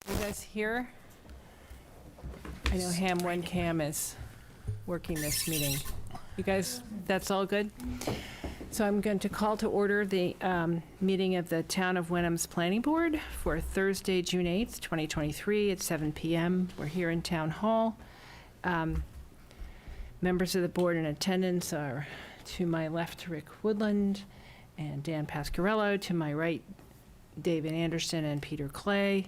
You guys here? I know Wenham is working this meeting. You guys, that's all good? So I'm going to call to order the meeting of the Town of Wenham's Planning Board for Thursday, June 8th, 2023 at 7 p.m. We're here in Town Hall. Members of the board in attendance are to my left, Rick Woodland and Dan Pasquarello. To my right, David Anderson and Peter Clay.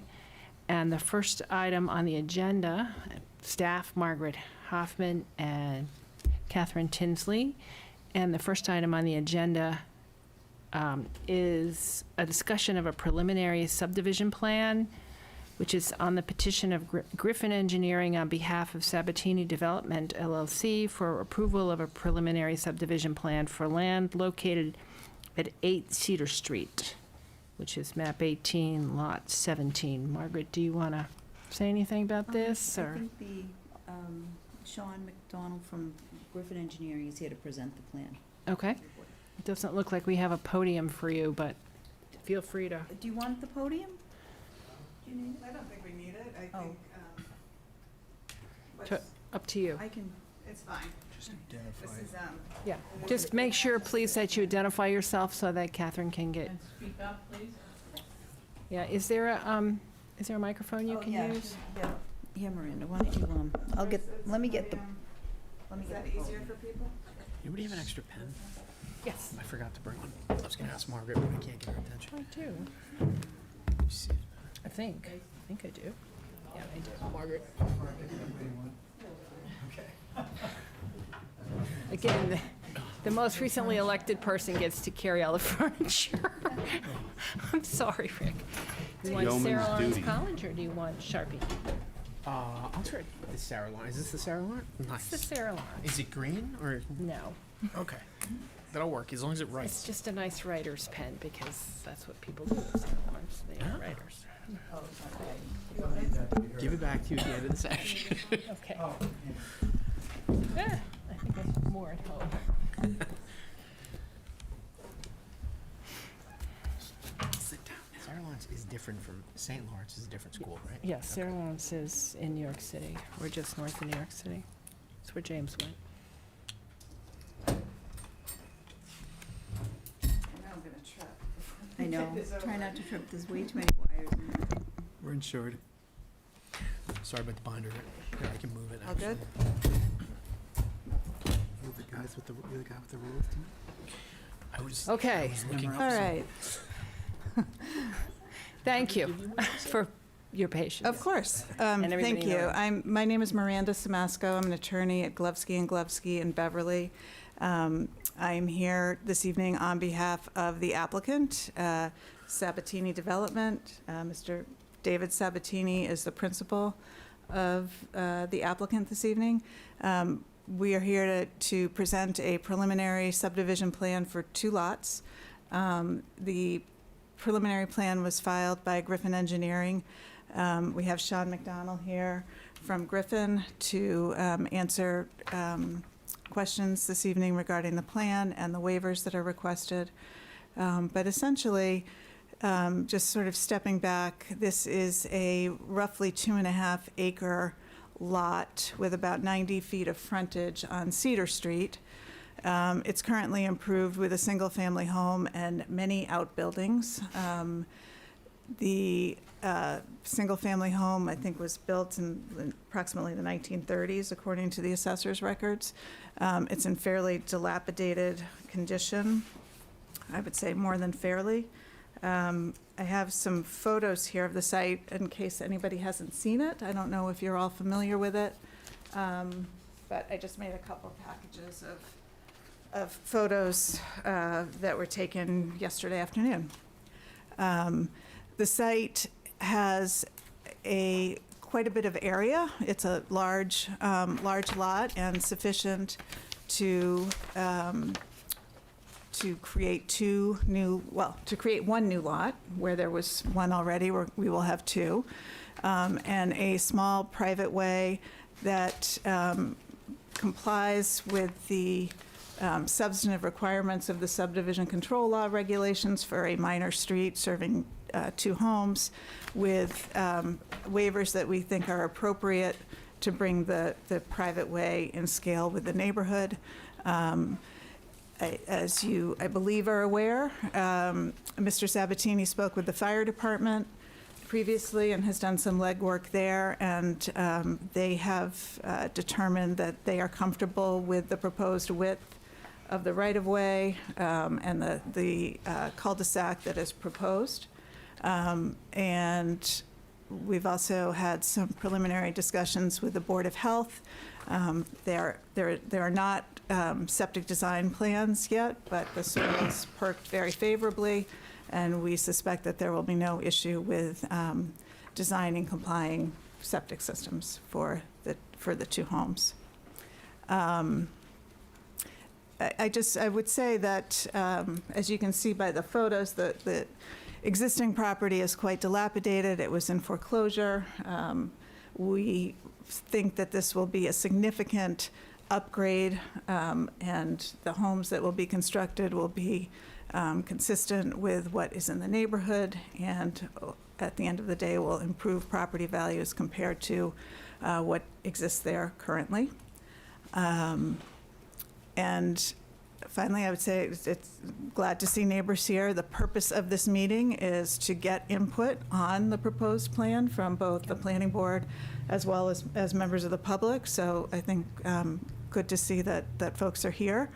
And the first item on the agenda, staff Margaret Hoffman and Catherine Tinsley. And the first item on the agenda is a discussion of a preliminary subdivision plan, which is on the petition of Griffin Engineering on behalf of Sabatini Development LLC for approval of a preliminary subdivision plan for land located at 8 Cedar Street, which is map 18, lot 17. Margaret, do you want to say anything about this? I think the Sean McDonald from Griffin Engineering is here to present the plan. Okay. It doesn't look like we have a podium for you, but feel free to. Do you want the podium? Do you need I don't think we need it. I Oh. think, Up to you. I can. it's fine. Just This identify. is, Yeah. Just make sure, please, that you identify yourself so that Catherine can get. And speak up, please. Yeah. Is there a microphone you Oh, can yeah. use? Yeah. Here, Miranda, why don't you, let me get the is that easier for people? Anybody have an extra pen? Yes. I forgot to bring one. I was gonna ask Margaret, but I can't get her attention. I do. Let me see. I think I do. Yeah, I do. Margaret. Again, the most recently elected person gets to carry all the furniture. I'm sorry, Rick. You want Yeoman's Sarah Lawrence duty. College or do you want Sharpie? I'll try the Sarah line. Is this the Sarah line? It's the Nice. Sarah Lawrence. Is it green or? No, Okay. That'll work as long as it it's writes. just a nice writer's pen because that's what people do with Sarah Lawrence. They are Ah. writers. Give it back to you at the end of the session. Okay. I think that's more at home. Sit down. Sarah Lawrence is different from St. Lawrence. Is a different school, right? Yes, Sarah Lawrence is in New York City. We're just north of New York City. That's where James went. Now I'm gonna trip. I know. It's Try over. not to trip. There's way too many wires in there. We're insured. Sorry about the binder. Here, I can move it. All good? You're the guy with the rules team? I was. Okay. I was looking up All some- right, Thank you for your patience. of course. everybody Thank you. know. My name is Miranda Samasco. I'm an attorney at Glovsky & Glovsky in Beverly. I'm here this evening on behalf of the applicant, Sabatini Development. Mr. David Sabatini is the principal of the applicant this evening. We are here to present a preliminary subdivision plan for 2 lots. The preliminary plan was filed by Griffin Engineering. We have Sean McDonald here from Griffin to answer questions this evening regarding the plan and the waivers that are requested. But essentially, just sort of stepping back, this is a roughly 2.5 acre lot with about 90 feet of frontage on Cedar Street. It's currently improved with a single-family home and many outbuildings. The single-family home, I think, was built in approximately the 1930s, according to the assessor's records. It's in fairly dilapidated condition, I would say more than fairly. I have some photos here of the site in case anybody hasn't seen it. I don't know if you're all familiar with it, but I just made a couple packages of photos that were taken yesterday afternoon. The site has quite a bit of area. It's a large lot and sufficient to create to create one new lot where there was one already. We will have 2, and a small private way that complies with the substantive requirements of the subdivision control law regulations for a minor street serving two homes with waivers that we think are appropriate to bring the private way in scale with the neighborhood. As you, I believe, are aware, Mr. Sabatini spoke with the fire department previously and has done some legwork there, and they have determined that they are comfortable with the proposed width of the right-of-way and the cul-de-sac that is proposed. And we've also had some preliminary discussions with the Board of Health. There are not septic design plans yet, but the soils perked very favorably, and we suspect that there will be no issue with designing complying septic systems for the two homes. I would say that, as you can see by the photos, the existing property is quite dilapidated. It was in foreclosure. We think that this will be a significant upgrade, and the homes that will be constructed will be consistent with what is in the neighborhood, and at the end of the day will improve property values compared to what exists there currently. And finally, I would say it's glad to see neighbors here. The purpose of this meeting is to get input on the proposed plan from both the planning board as well as members of the public. So I think good to see that folks are here.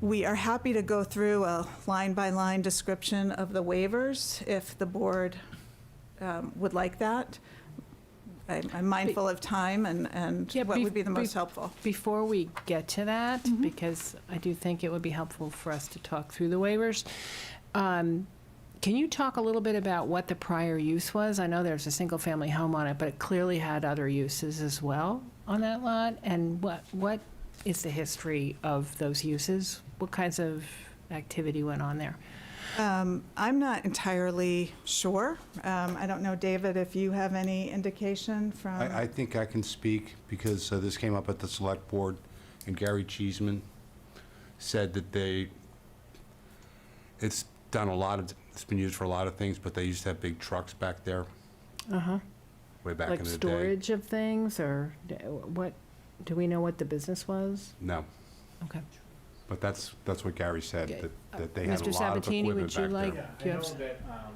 We are happy to go through a line-by-line description of the waivers if the board would like that. I'm mindful of time and Yeah, what would be the most helpful. Before we get to that, because I do think it would be helpful for us to talk through the waivers, can you talk a little bit about what the prior use was? I know there's a single-family home on it, but it clearly had other uses as well on that lot. And what is the history of those uses? What kinds of activity went on there? I'm not entirely sure. I don't know, David, if you have any indication from... I think I can speak because this came up at the select board, and Gary Cheeseman said that it's been used for a lot of things, but they used to have big trucks back there way back Like in the day. storage of things, or what? Do we know what the business was? No, Okay. but that's what Gary said, Okay. that they had a Mr. lot of Sabatini, equipment would you back like, there.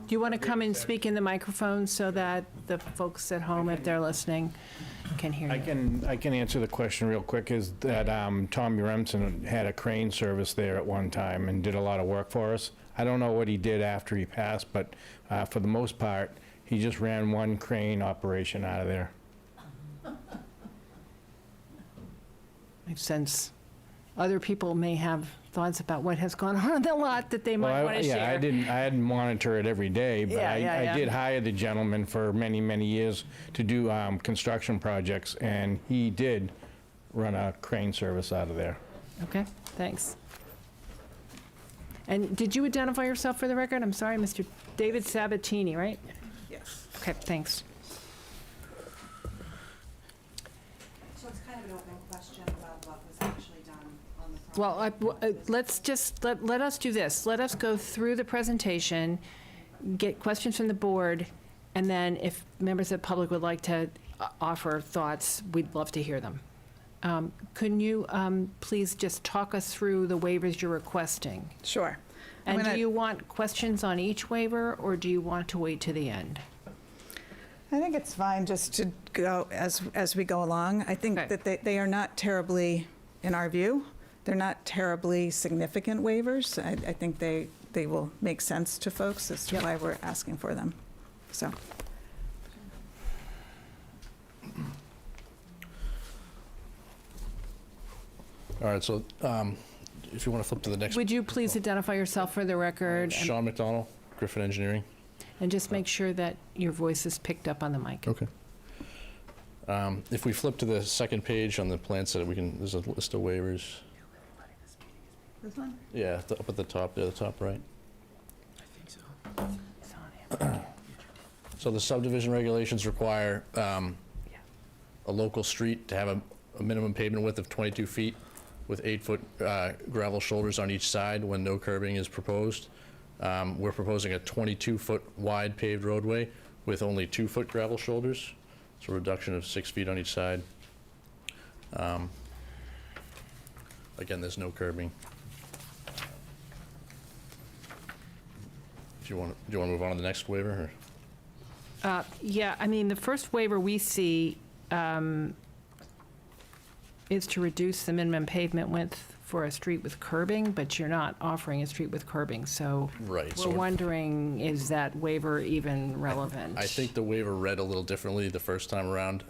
do you want to come and speak in the microphone so that the folks at home, if they're listening, can hear you? I can answer the question real quick, is that Tommy Remsen had a crane service there at one time and did a lot of work for us. I don't know what he did after he passed, but for the most part, he just ran one crane operation out of there. Makes sense. Other people may have thoughts about what has gone on the lot that they might want to share. Yeah, I didn't monitor it every day, but Yeah. I did hire the gentleman for many, many years to do construction projects, and he did run a crane service out of there. Okay, thanks. And did you identify yourself for the record? I'm sorry, Mr. David Sabatini, right? Yes. Okay, thanks. So it's kind of an open question about what was actually done on the property. Well, let's just, let us do this. Let us go through the presentation, get questions from the board, and then if members of the public would like to offer thoughts, we'd love to hear them. Can you please just talk us through the waivers you're requesting? Sure. And do you want questions on each waiver, or do you want to wait to the end? I think it's fine just to go as we go along. I think Okay. that they are not terribly, in our view, they're not terribly significant waivers. I think they will make sense to folks as to why we're asking for them. So, All right, so if you want to flip to the next. Would you please identify yourself for the record? and- Sean McDonald, Griffin Engineering. And just make sure that your voice is picked up on the mic. Okay. If we flip to the second page on the plan set, there's a list of waivers. this one? Yeah, up at the top there, the top right. I think so. It's on here. So the subdivision regulations require a local street to have a minimum pavement width of 22 feet with 8-foot gravel shoulders on each side when no curbing is proposed. We're proposing a 22-foot wide paved roadway with only 2-foot gravel shoulders, so a reduction of 6 feet on each side. Again, there's no curbing. Do you want to move on to the next waiver, or? Yeah, I mean, the first waiver we see is to reduce the minimum pavement width for a street with curbing, but you're not offering a street with curbing, so Right. we're wondering, is that waiver even relevant? I think the waiver read a little differently the first time around.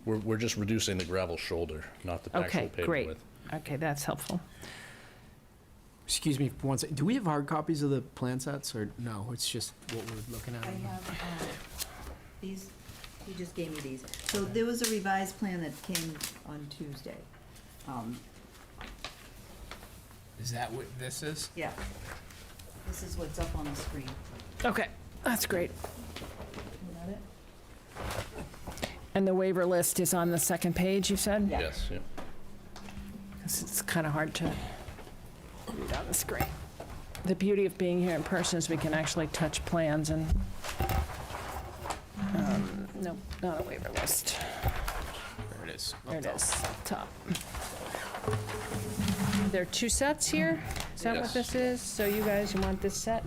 We're just reducing the gravel shoulder, not the actual Okay, pavement great. width. Okay, that's helpful. Excuse me for one second. Do we have hard copies of the plan sets, or no? It's just what we're looking at? I have, these, he just gave me these. So there was a revised plan that came on Tuesday. Is that what this is? Yeah. This is what's up on the screen. Okay, that's great. Is that it? And the waiver list is on the second page, you said? Yeah. Yes, yeah. 'Cause it's kind of hard to read on the screen. The beauty of being here in person is we can actually touch plans and, no, not a waiver list. There it is. There it is, top. There are 2 sets here? Is that what Yes. this is? So you guys, you want this set?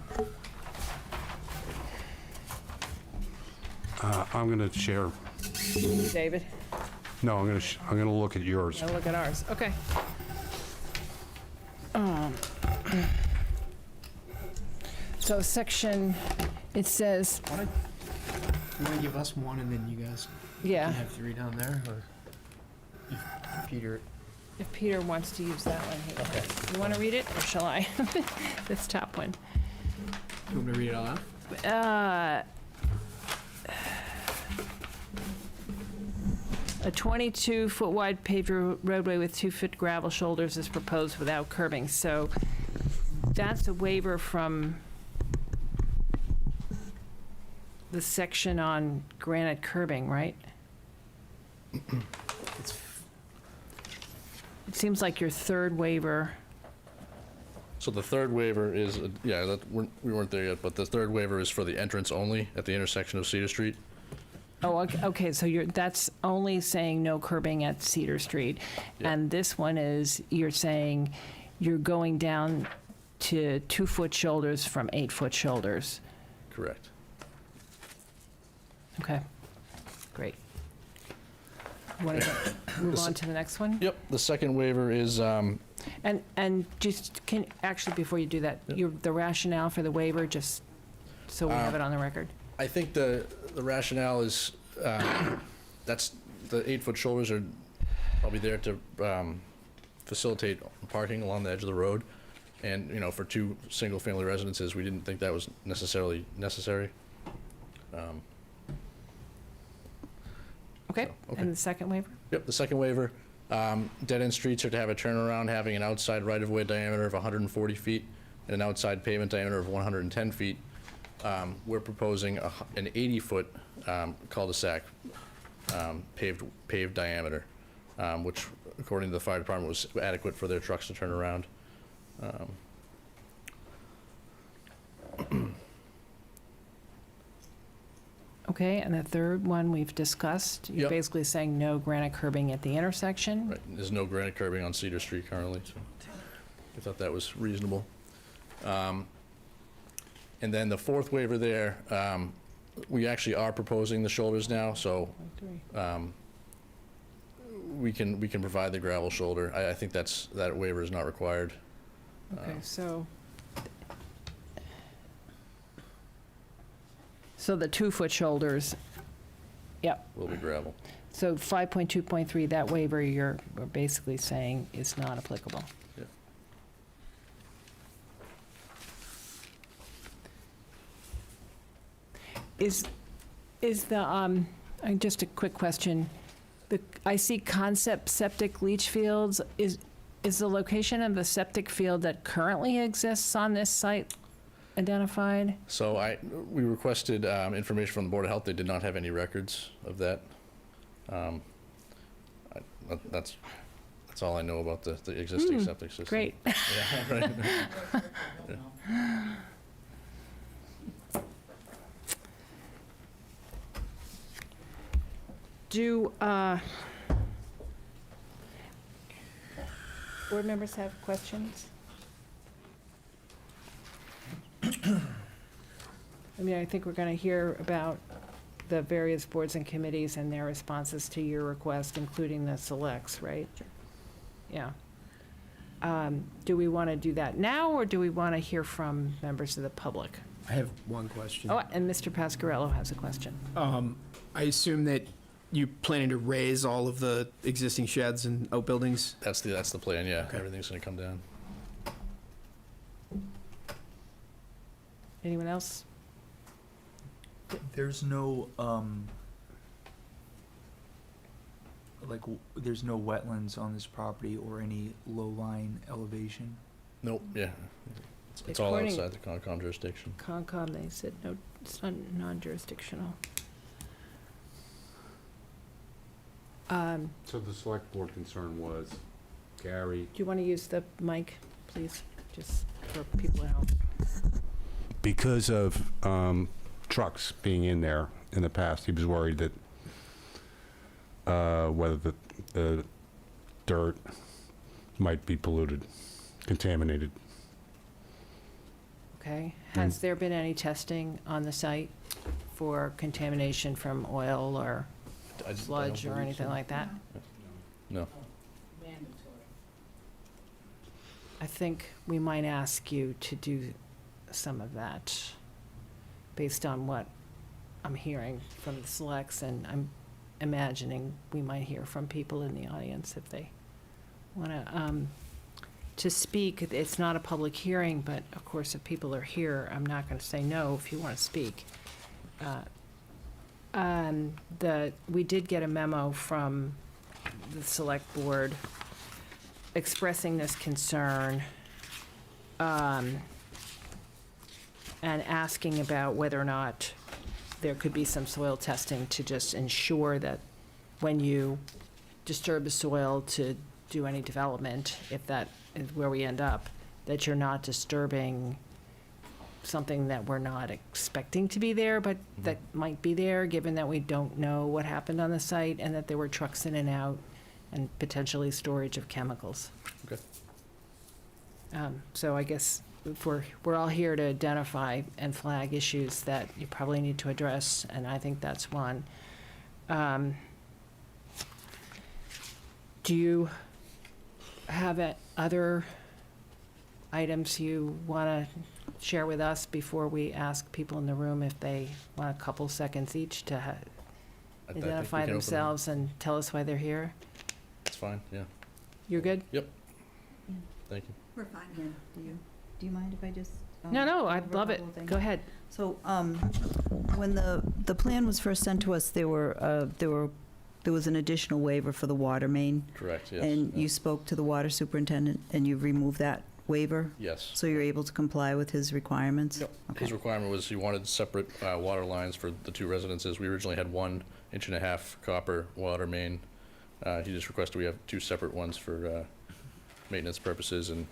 I'm going to share. David? No, I'm going to look at yours. Now look at ours, okay. So section, it says, You want to give us one, and then you guys yeah, can have 3 down there, or if Peter? if Peter wants to use that one, he will. You want to read it, or shall I? This top one. You want me to read it all out? A 22-foot wide paved roadway with 2-foot gravel shoulders is proposed without curbing. So that's a waiver from the section on granite curbing, right? It's It seems like your third waiver, So the third waiver is, we weren't there yet, but the third waiver is for the entrance only at the intersection of Cedar Street. oh, okay, so that's only saying no curbing at Cedar Street. Yeah. And this one is, you're saying you're going down to 2-foot shoulders from 8-foot shoulders. Correct. Okay, great. Want to move on to the next one? Yep, the second waiver is, And just, actually, before you do that, Yep. the rationale for the waiver, just so we have it on the record. I think the rationale is, that's, the 8-foot shoulders are probably there to facilitate parking along the edge of the road. And, for 2 single-family residences, we didn't think that was necessarily necessary. Okay, okay. and the second waiver? Yep, the second waiver, dead-end streets are to have a turnaround having an outside right-of-way diameter of 140 feet and an outside pavement diameter of 110 feet. We're proposing an 80-foot cul-de-sac paved diameter, which, according to the fire department, was adequate for their trucks to turn around. Okay, and the third one we've discussed. You're Yep. basically saying no granite curbing at the intersection. Right, there's no granite curbing on Cedar Street currently, so I thought that was reasonable. And then the fourth waiver there, we actually are proposing the shoulders now, so we can provide the gravel shoulder. I think that waiver is not required. Okay, so the 2-foot shoulders, yep. Will be gravel. So 5.2.3, that waiver we're basically saying is not applicable. Yep. Is the, just a quick question, I see concept septic leach fields, is the location of the septic field that currently exists on this site identified? So we requested information from the Board of Health. They did not have any records of that. That's all I know about the existing septic system. Great. Yeah, right. Do board members have questions? I mean, I think we're going to hear about the various boards and committees and their responses to your request, including the selects, right? Yeah. Do we want to do that now, or do we want to hear from members of the public? I have one question. Oh, and Mr. Pasquarello has a question. I assume that you're planning to raise all of the existing sheds and outbuildings? That's the plan, yeah. Okay. Everything's gonna come down. Anyone else? There's no, there's no wetlands on this property or any low-lying elevation? Nope, yeah. It's all According- outside the Concom jurisdiction. Concom, they said no, it's not non-jurisdictional. Do So the select board concern was, Gary, you want to use the mic, please, just for people at home? because of trucks being in there in the past, he was worried that whether the dirt might be polluted, contaminated. Okay. Has there been any testing on the site for contamination from oil or I don't sludge or believe anything so. like that? No. I think we might ask you to do some of that based on what I'm hearing from the selects, and I'm imagining we might hear from people in the audience if they want to speak. It's not a public hearing, but of course, if people are here, I'm not going to say no if you want to speak. We did get a memo from the select board expressing this concern and asking about whether or not there could be some soil testing to just ensure that when you disturb the soil to do any development, if that is where we end up, that you're not disturbing something that we're not expecting to be there, but that might be there, given that we don't know what happened on the site and that there were trucks in and out and potentially storage of chemicals. Okay. So I guess if we're all here to identify and flag issues that you probably need to address, and I think that's one. Do you have other items you want to share with us before we ask people in the room if they want a couple seconds each to I think we identify can open it. themselves and tell us why they're here? It's fine, yeah. You're good? Thank you. We're fine. Yeah, do you mind if I just? No, go I'd over a love it. couple of things? Go ahead. So, when the plan was first sent to us, there was an additional waiver for the water main. Correct, yes. And yeah. you spoke to the water superintendent, and you've removed that waiver? Yes. So you're able to comply with his requirements? Yep. Okay. His requirement was he wanted separate water lines for the two residences. We originally had 1.5 inch copper water main. He just requested we have 2 separate ones for maintenance purposes and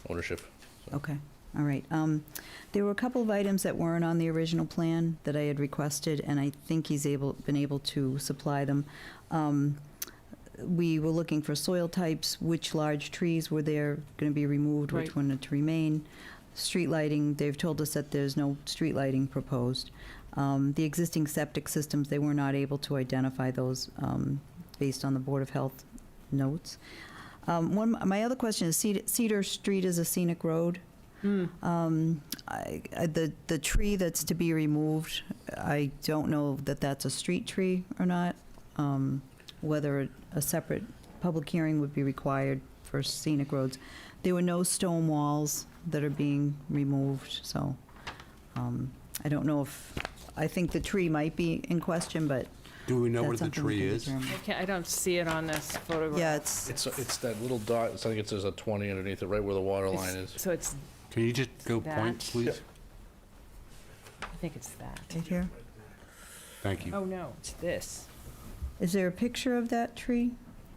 ownership. Okay, all right. There were a couple of items that weren't on the original plan that I had requested, and I think he's been able to supply them. We were looking for soil types, which large trees were there going to be removed, which Right. one to remain. Street lighting, they've told us that there's no street lighting proposed. The existing septic systems, they were not able to identify those based on the Board of Health notes. My other question is, Cedar Street is a scenic road. The tree that's to be removed, I don't know that that's a street tree or not. Whether a separate public hearing would be required for scenic roads. There were no stone walls that are being removed, so I don't know if, I think the tree might be in question, but Do we know that's where the something we tree can is? determine. I don't see it on this photograph. Yeah, it's, It's that little dot, I think it says a 20 underneath it, right where the water line is. So it's, Can you just go That. point, please? I think it's that. right here. Thank you. Oh, no, it's this. Is there a picture of that tree?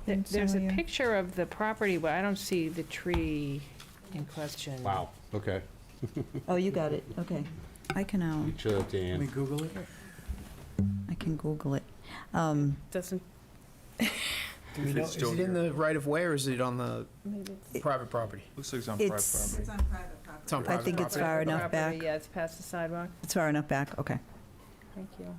in There's some a of your- picture of the property, but I don't see the tree in question. Wow, okay. Oh, you got it, okay. I can Show that to Can we Ann. Google it? I can Google it. Doesn't, Do we know, is it in the right of way or is it on the maybe it's private property? Looks like it's on private It's- property. It's on private property. It's on I private think it's property. far enough property, back. yeah, it's past the sidewalk. It's far enough back, okay. Thank you.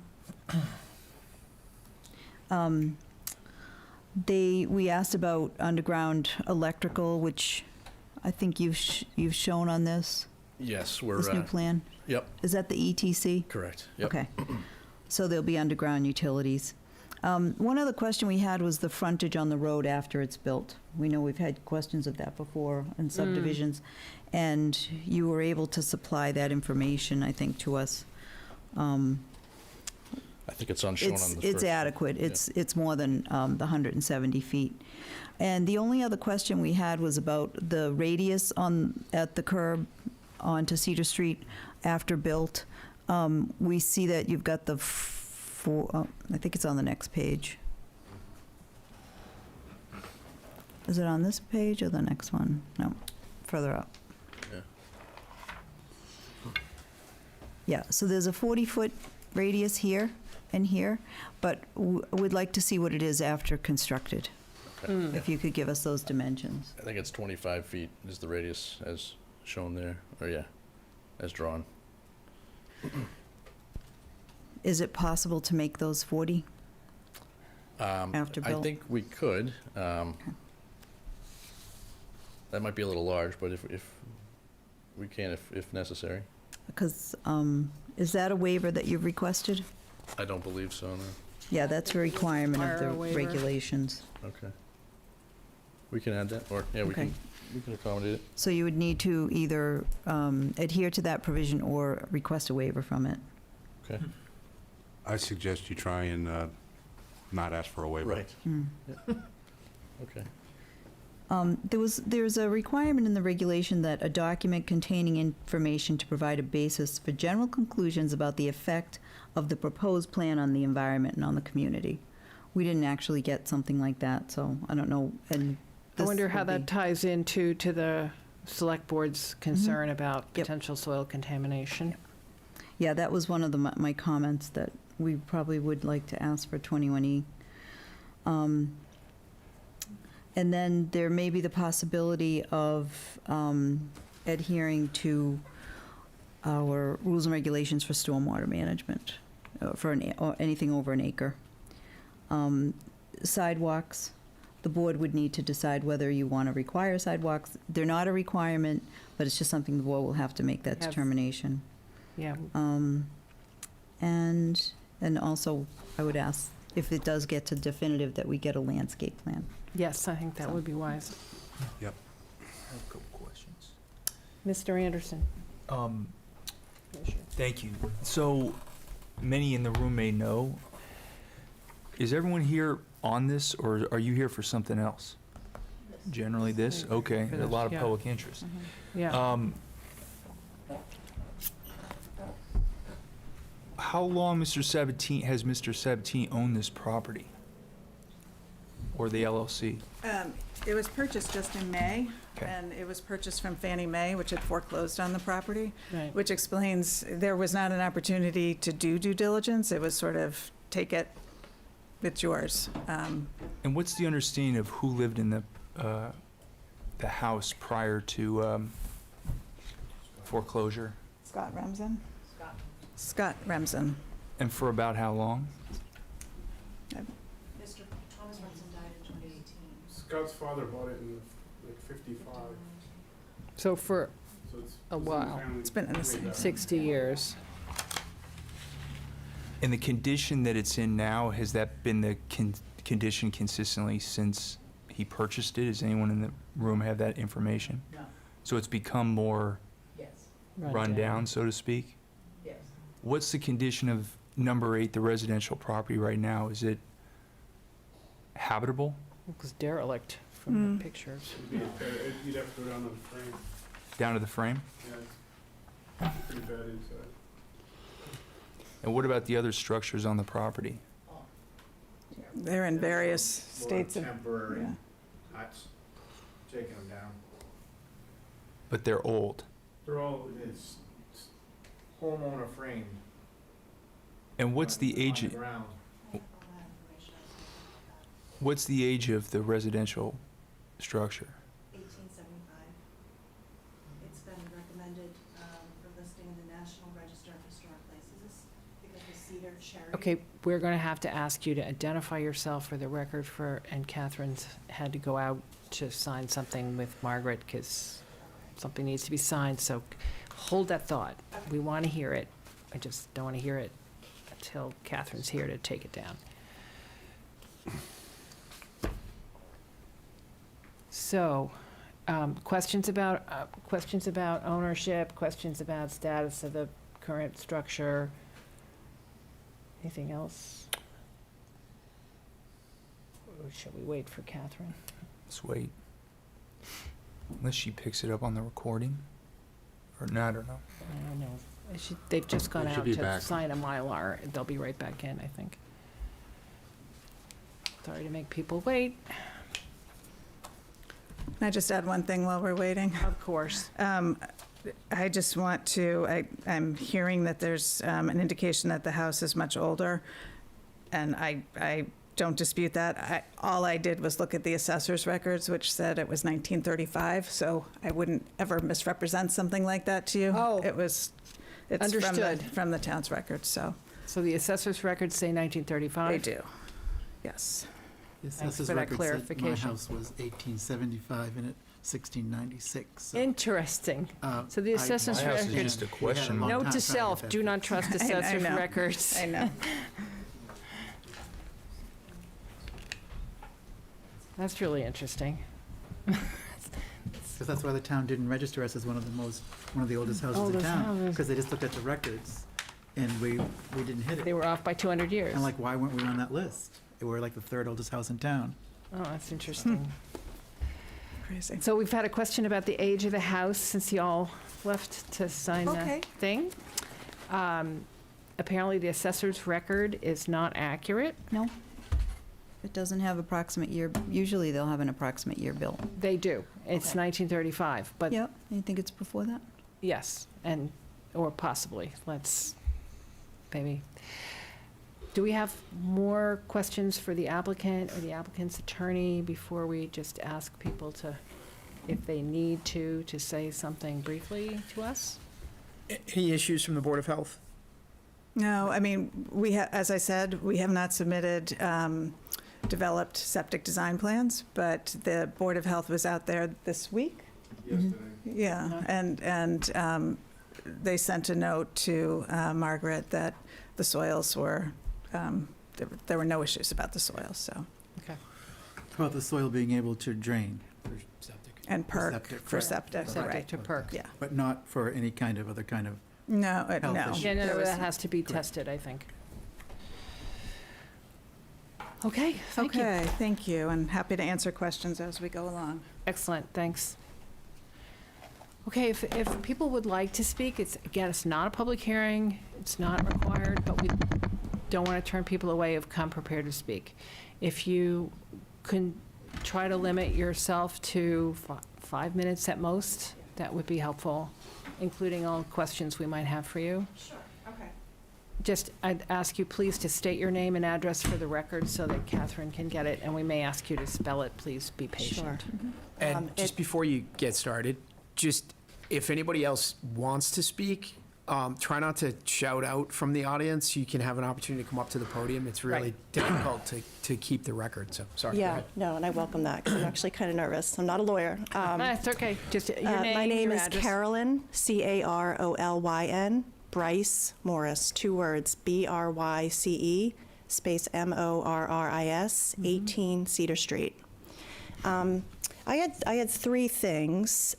We asked about underground electrical, which I think you've shown on this Yes, we're, new plan. yep, Is that the ETC? correct. Yep. Okay. So there'll be underground utilities. One other question we had was the frontage on the road after it's built. We know we've had questions of that before in subdivisions, and you were able to supply that information, I think, to us. I think it's shown on the first. It's adequate. It's more than the 170 feet. And the only other question we had was about the radius at the curb onto Cedar Street after built. We see that you've got the I think it's on the next page. Is it on this page or the next one? No, further up. Yeah. Yeah, so there's a 40-foot radius here and here, but we'd like to see what it is after constructed. Okay. If you could give us those dimensions. I think it's 25 feet is the radius as shown there, or yeah, as drawn. Is it possible to make those 40? After I built? think we could. That might be a little large, but if we can, if necessary. Because, is that a waiver that you've requested? I don't believe so, no. Yeah, that's a requirement of Require a the waiver. regulations. Okay. We can add that, or, yeah, we Okay. can accommodate it. So you would need to either adhere to that provision or request a waiver from it. Okay. I suggest you try and not ask for a waiver. Right. Hmm. Okay. There's a requirement in the regulation that a document containing information to provide a basis for general conclusions about the effect of the proposed plan on the environment and on the community. We didn't actually get something like that, so I don't know. And I this wonder how would that be- ties into the select board's concern about Yep. potential soil contamination. Yeah, that was one of my comments, that we probably would like to ask for 21E. And then there may be the possibility of adhering to our rules and regulations for stormwater management, or anything over an acre. Sidewalks, the board would need to decide whether you want to require sidewalks. They're not a requirement, but it's just something the board will have to make that Have- determination. Yeah, And also, I would ask, if it does get to definitive, that we get a landscape plan. yes, I think that would be wise. I have a couple questions. Mr. Anderson? Thank you. So, many in the room may know, is everyone here on this, or are you here for something else? Generally this? Okay, For there's a this, lot of yeah. public interest. Yeah, How long has Mr. Sabatini owned this property? Or the LLC? It was purchased just in May, Okay. and it was purchased from Fannie Mae, which had foreclosed on the property, right. which explains there was not an opportunity to do due diligence. It was sort of, take it, it's yours. And what's the understanding of who lived in the house prior to foreclosure? Scott Remsen? Scott Remsen. And for about how long? Mr. Thomas Remsen died in 2018. Scott's father bought it in like 55, So for so it's. A in the while. family It's been in the way same- back. 60 years. And the condition that it's in now, has that been the condition consistently since he purchased it? Does anyone in the room have that information? No. So it's become more run down, so to speak? Yes. What's the condition of number 8, the residential property right now? Is it habitable? It was derelict from the Mm. pictures. You'd have to go down to the frame, Down to the frame? yeah, it's pretty bad inside. And what about the other structures on the property? They're in various states of, Temporary yeah. huts, taking them down. But they're old. They're all, it's homeowner framed. And what's the age? On the ground. What's the age of the residential structure? 1875. It's been recommended for listing in the National Register of Historic Places because the cedar cherry. Okay, we're going to have to ask you to identify yourself for the record and Catherine's had to go out to sign something with Margaret because something needs to be signed, so hold that thought. We want to hear it. I just don't want to hear it until Catherine's here to take it down. So, questions about ownership, questions about status of the current structure? Anything else? Or should we wait for Catherine? Let's wait. Unless she picks it up on the recording, or not, or no. I don't know. They've just gone They should out be to back. sign a Mylar. They'll be right back in, I think. Sorry to make people wait. Can I just add one thing while we're waiting? Of course. I just want to, I'm hearing that there's an indication that the house is much older, and I don't dispute that. All I did was look at the assessor's records, which said it was 1935, so I wouldn't ever misrepresent something like that to you. Oh. It's Understood. from the town's records, so So the assessor's records say 1935? they do. Yes. The Thanks assessor's for that record said my clarification. house was 1875 and it 1696. So, Interesting. So the assessor's My house is record, just a we had question long mark. note time to trying get self, that do fixed. not trust I assessor know. records. I know. That's really interesting. Because that's why the town didn't register us as one of the oldest houses in Oldest town. houses. Because they just looked at the records and we didn't hit They it. were off by 200 years. And like, why weren't we on that list? We're like the third oldest house in town. Oh, that's interesting. Crazy. So we've had a question about the age of the house since y'all left to sign the Okay. thing. Apparently, the assessor's record is not accurate. No. It doesn't have approximate year, usually they'll have an approximate year built. They do. It's 1935, but Yep, you think it's before that? yes, or possibly. Let's, maybe. Do we have more questions for the applicant or the applicant's attorney before we just ask people to, if they need to say something briefly to us? Any issues from the Board of Health? No, I mean, as I said, we have not submitted developed septic design plans, but the Board of Health was out there this week. Yesterday. Yeah, and they sent a note to Margaret that the soils were, there were no issues about the soils, so, About the soil being able to drain, For septic. and perk septic, for correct. septic, Septic right, to perk. yeah. but not for any kind of other kind of, No, Health no. issue. Yeah, no, there was- that has to be Correct. tested, I think. Okay, thank you. Okay, thank you, and happy to answer questions as we go along. Excellent, thanks. Okay, if people would like to speak, it's not a public hearing, it's not required, but we don't want to turn people away who've come prepared to speak. If you can try to limit yourself to 5 minutes at most, that would be helpful, including all questions we might have for you. Sure, okay. Just, I'd ask you please to state your name and address for the record so that Catherine can get it, and we may ask you to spell it. Please be patient. And just before you get started, just if anybody else wants to speak, try not to shout out from the audience. You can have an opportunity to come up to the podium. It's really difficult to keep the record, so, sorry. go Yeah, ahead. no, and I welcome that because I'm actually kind of nervous. I'm not a lawyer. That's okay, just your name, My name your is address. Carolyn, Carolyn, Bryce Morris, 2 words, Bryce, space Morris, 18 Cedar Street. I had 3 things.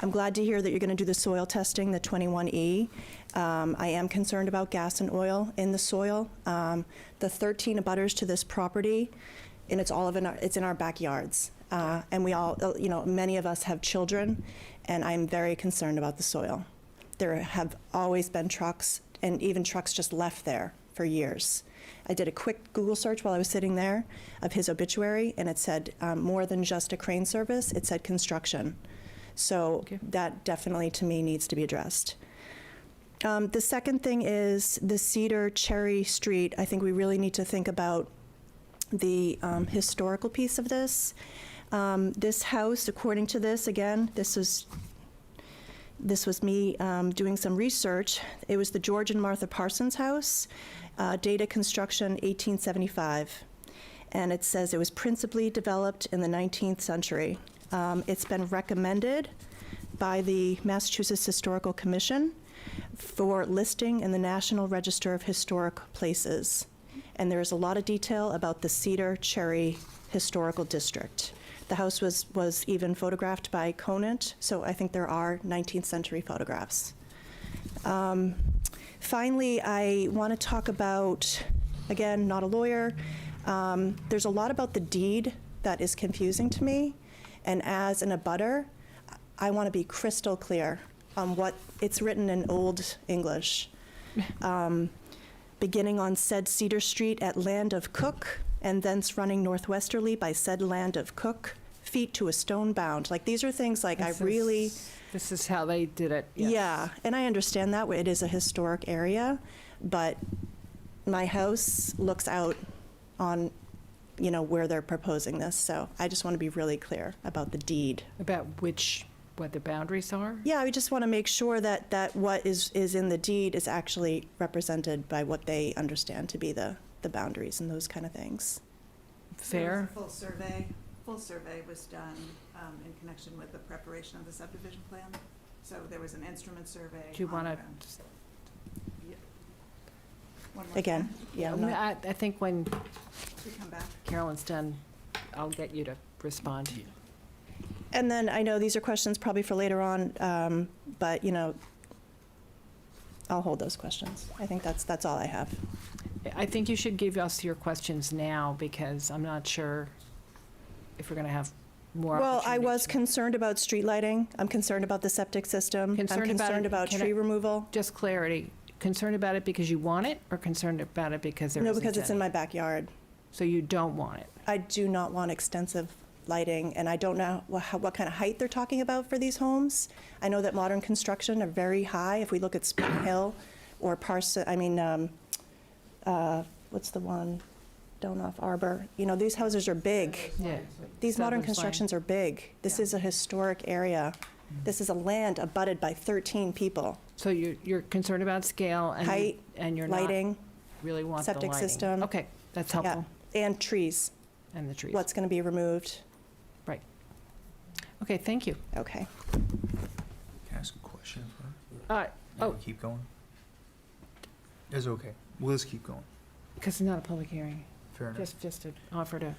I'm glad to hear that you're going to do the soil testing, the 21E. I am concerned about gas and oil in the soil. The 13 abutters to this property, and it's in our backyards. And we all, many of us have children, and I'm very concerned about the soil. There have always been trucks, and even trucks just left there for years. I did a quick Google search while I was sitting there of his obituary, and it said more than just a crane service, it said construction. So Okay. that definitely, to me, needs to be addressed. The second thing is the Cedar Cherry Street. I think we really need to think about the historical piece of this. This house, according to this, again, this was me doing some research. It was the George and Martha Parsons house, data construction 1875. And it says it was principally developed in the 19th century. It's been recommended by the Massachusetts Historical Commission for listing in the National Register of Historic Places. And there's a lot of detail about the Cedar Cherry Historical District. The house was even photographed by Conant, so I think there are 19th century photographs. Finally, I want to talk about, again, not a lawyer, there's a lot about the deed that is confusing to me, and as an abutter, I want to be crystal clear on what, it's written in Old English. Beginning on said Cedar Street at land of Cook, and thence running northwesterly by said land of Cook, feet to a stone bound. Like, these are things like This is how they did it. Yes. Yeah, and I understand that it is a historic area, but my house looks out on, where they're proposing this. So I just want to be really clear about the deed. About what the boundaries are? Yeah, I just want to make sure that what is in the deed is actually represented by what they understand to be the boundaries and those kind of things. Fair? Full survey was done in connection with the preparation of the subdivision plan. So there was an instrument survey. Do you want to? Again, yeah. I'm not- I think when We come back. Carolyn's done, I'll get you to respond. And then I know these are questions probably for later on, but, I'll hold those questions. I think that's all I have. I think you should give us your questions now, because I'm not sure if we're going to have more Well, I opportunities. was concerned about street lighting. I'm concerned about the septic system. I'm Concerned about it- concerned about can I- tree removal. Just clarity, concerned about it because you want it, or concerned about it because there No, isn't because it's in any? my backyard. So you don't want it? I do not want extensive lighting, and I don't know what kind of height they're talking about for these homes. I know that modern construction are very high. If we look at Spring Hill or what's the one down off Arbor? These houses are big. Yeah. These modern Settlers Lane. constructions are big. This Yeah. is a historic area. This is a land abutted by 13 people. So you're concerned about scale and Height, and you're not Lighting, really want the septic lighting. system. Okay, that's yeah, helpful. and trees. And the trees. What's going to be removed? Right. Okay, thank you. Okay. Can I ask a question? Oh, Keep going? It's okay. We'll just keep going. because it's not a public hearing. Fair enough. Just to offer to,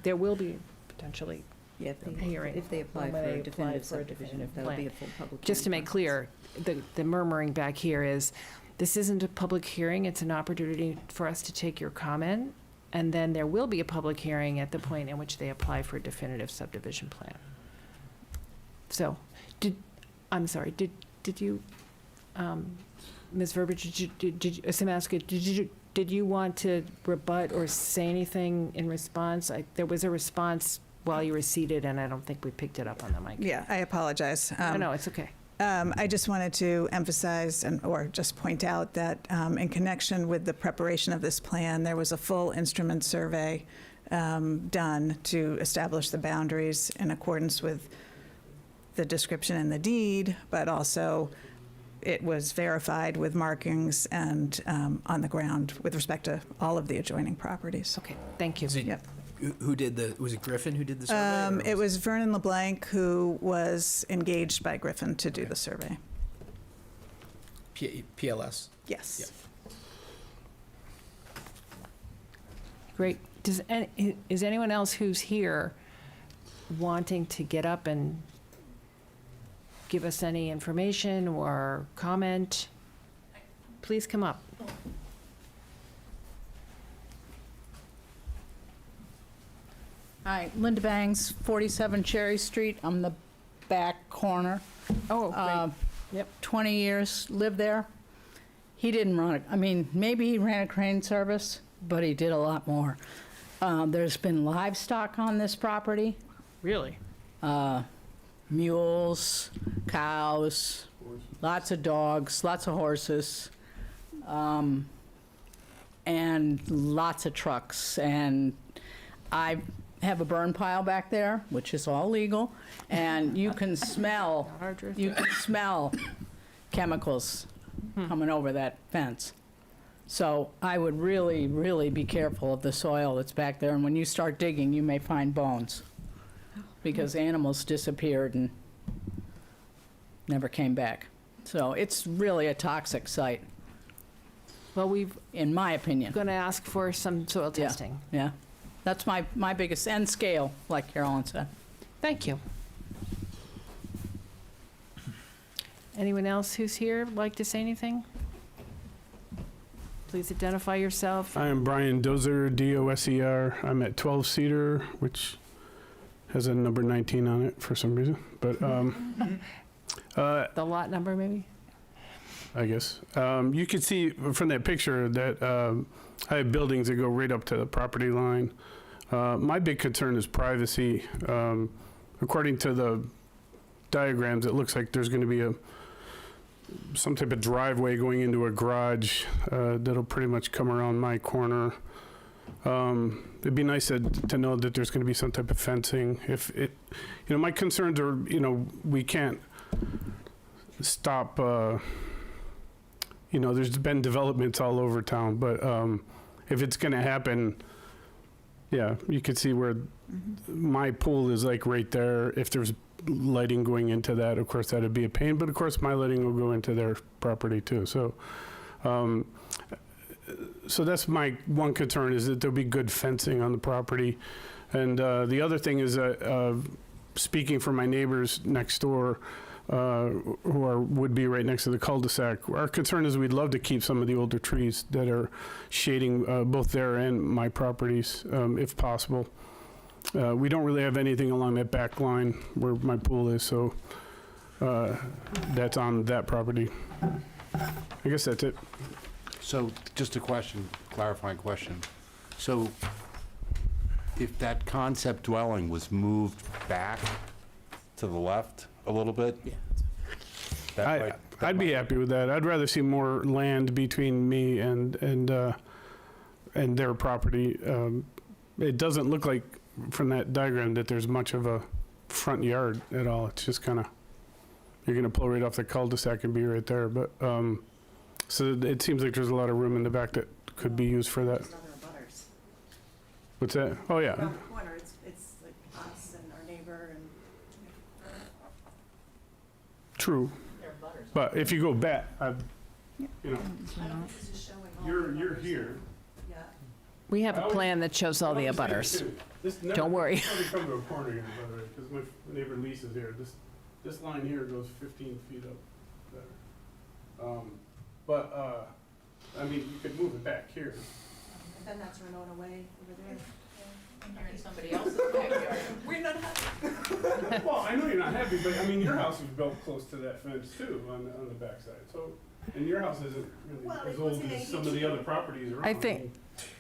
there will be potentially, Yeah, if they, Hearing. if they apply When for they a apply definitive for a subdivision, definitive that'll be plan. a full public hearing. just to make process. clear, the murmuring back here is, this isn't a public hearing, it's an opportunity for us to take your comment, and then there will be a public hearing at the point in which they apply for a definitive subdivision plan. So, did you, Ms. Verbiage, did you want to rebut or say anything in response? There was a response while you were seated, and I don't think we picked it up on the mic. Yeah, I apologize. No, it's okay. I just wanted to emphasize or just point out that in connection with the preparation of this plan, there was a full instrument survey done to establish the boundaries in accordance with the description in the deed, but also it was verified with markings and on the ground with respect to all of the adjoining properties. Okay, thank you. Yep. Who did was it Griffin who did the survey? or It was Vernon LeBlanc who was engaged by Griffin to do the survey. PLS. Yes. Yep. Great. Is anyone else who's here wanting to get up and give us any information or comment? Please come up. Hi, Linda Bangs, 47 Cherry Street. I'm the back corner. Oh, great. Yep. 20 years, lived there. He didn't run it. I mean, maybe he ran a crane service, but he did a lot more. There's been livestock on this property. Really? Mules, cows, lots of dogs, lots of horses, and lots of trucks. And I have a burn pile back there, which is all legal, and you can smell, chemicals coming over that fence. So I would really, really be careful of the soil that's back there, and when you start digging, you may find bones, because animals disappeared and never came back. So it's really a toxic site, Well, we're in my opinion. going to ask for some soil Yeah. testing. Yeah, that's my biggest, and scale, like Carolyn said. Thank you. Anyone else who's here like to say anything? Please identify yourself. I am Brian Dozer, D-O-S-E-R. I'm at 12 Cedar, which has a number 19 on it for some reason, but, The lot number, maybe? I guess. You can see from that picture that I have buildings that go right up to the property line. My big concern is privacy. According to the diagrams, it looks like there's going to be some type of driveway going into a garage that'll pretty much come around my corner. It'd be nice to know that there's going to be some type of fencing. If it, my concerns are, we can't stop. There's been developments all over town, but if it's going to happen, yeah, you could see where my pool is like right there. If there's lighting going into that, of course, that'd be a pain. But of course, my lighting will go into their property too. So, so that's my one concern, is that there'll be good fencing on the property. And the other thing is, speaking for my neighbors next door, would be right next to the cul-de-sac. Our concern is we'd love to keep some of the older trees that are shading both their and my properties, if possible. We don't really have anything along that back line where my pool is, so that's on that property. I guess that's it. So, just a question, clarifying question. So, if that concept dwelling was moved back to the left a little bit? Yeah. I'd be happy with that. I'd rather see more land between me and their property. It doesn't look like from that diagram that there's much of a front yard at all. It's just kind of, you're going to pull right off the cul-de-sac and be right there. But so it seems like there's a lot of room in the back that could be used for that. There's other abutters. What's that? Oh, yeah. Around the corner, it's like us and our neighbor and. True. But if you go back, I don't think this is showing all. the you're abutters. here. Yeah. We have a plan that shows all the abutters. Don't worry. Never come to a corner again, by the way, because my neighbor Lisa is here. This line here goes 15 feet up better. I mean, you could move it back here. And then that's Renona Way over there. You're in somebody else's backyard. We're not happy. Well, I know you're not happy, but I mean, your house was built close to that fence too, on the backside. So, and your house isn't Well, really as it old wasn't as a some of huge- the other properties around.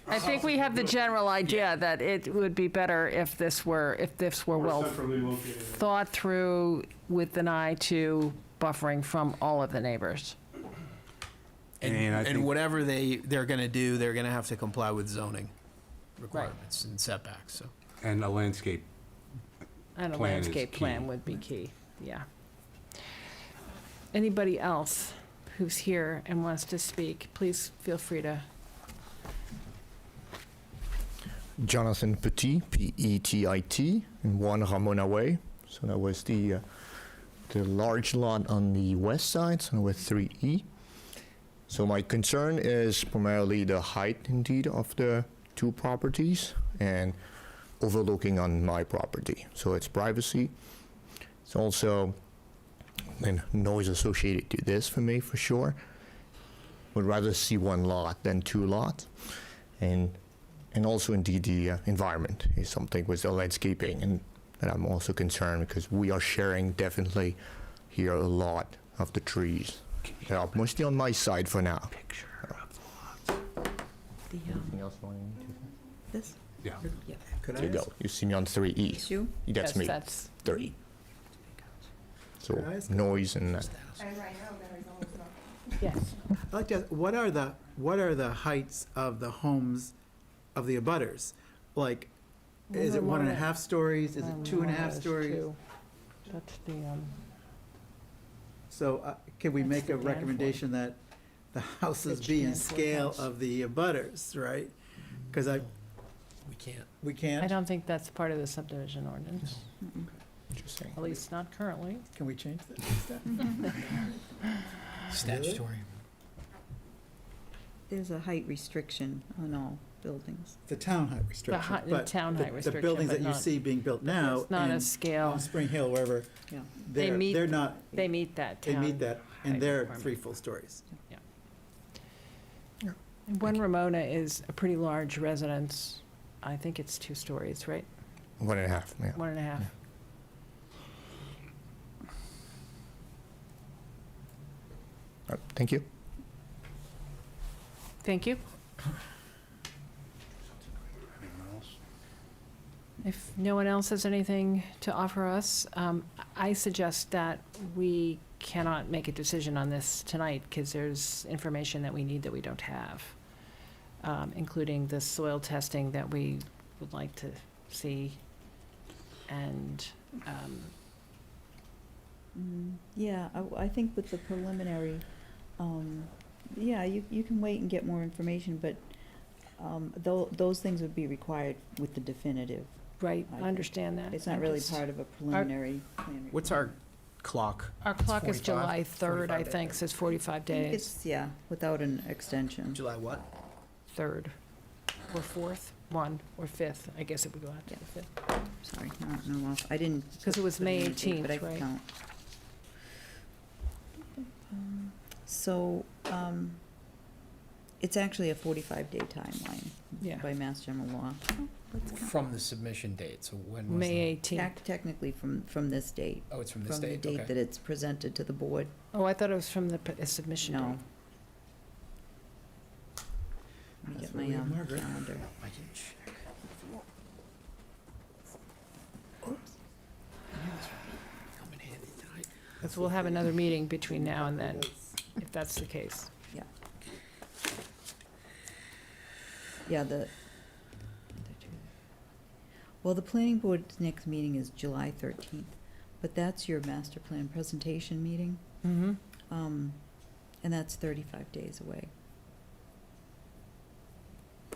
I think we have the general idea that it would be better if this were More well centrally located. thought through with an eye to buffering from all of the neighbors. And I And think- whatever they're going to do, they're going to have to comply with zoning requirements and setbacks, so. And a landscape. And a Plan is landscape key. plan would be key, yeah. Anybody else who's here and wants to speak, please feel free to. Jonathan Petit, P-E-T-I-T, in 1 Ramona Way. So that was the large lot on the west side, so with 3E. So my concern is primarily the height, indeed, of the two properties and overlooking on my property. So it's privacy. It's also noise associated to this for me, for sure. Would rather see one lot than two lots. And also, indeed, the environment is something with the landscaping, and that I'm also concerned because we are sharing definitely here a lot of the trees. They are mostly on my side for now. Anything else you want to This? Yeah. There you go. You see me on 3E. It's you? That's Yes, me. that's 3. So Can I ask- noise and And right now, Mary's almost not. yes. I'd like to ask, what are the heights of the homes of the abutters? Like, Is it 1.5 stories? Is it 2.5 Ramona is stories? 2. That's the, So can we That's make the a Danforth. recommendation that the houses Rich be in Danforth scale house. of the abutters, right? Because We can't. we I can't, don't think that's part of the subdivision ordinance, Interesting. at least not currently. can we change that? Statutory. There's a height restriction on all buildings. The town height restriction. the but town height The restriction, buildings but that you not- see being built now It's not a in scale. Spring Hill, wherever, Yeah. They meet- they're not, They meet that they town. meet that, height and they're requirement. 3 full stories. And One Ramona is a pretty large residence. I think it's 2 stories, right? 1.5, yeah. 1.5. Thank you. Thank you. Anyone else? If no one else has anything to offer us, I suggest that we cannot make a decision on this tonight because there's information that we need that we don't have, including the soil testing that we would like to see. And, Yeah, I think with the preliminary, yeah, you can wait and get more information, but those things would be required with the definitive. right, I I think understand that. It's not really part of a preliminary plan. What's our clock? Our clock is 45? July 3rd, I 45 think, days. says 45 I think days. it's, yeah, without an extension. July what? 3rd, or 4th, 1, or 5th, I guess it would go out to the 5th. Sorry, no, I didn't. 'Cause it was put May in anything, but I 18th, can right? count. So, it's actually a 45-day timeline Yeah. by Mass General Law. From the submission date, so when was May that? 18th. Technically from this date, Oh, it's from this from the date, date okay. that it's presented to the board. Oh, I thought it was from the submission No. date. Let me That's get what my we have, Margaret. calendar. I can check. Come in handy tonight. So we'll have another meeting between now and then, if that's the case. Yeah, well, the planning board's next meeting is July 13th, but that's your master plan presentation meeting, Mm-hmm. and that's 35 days away.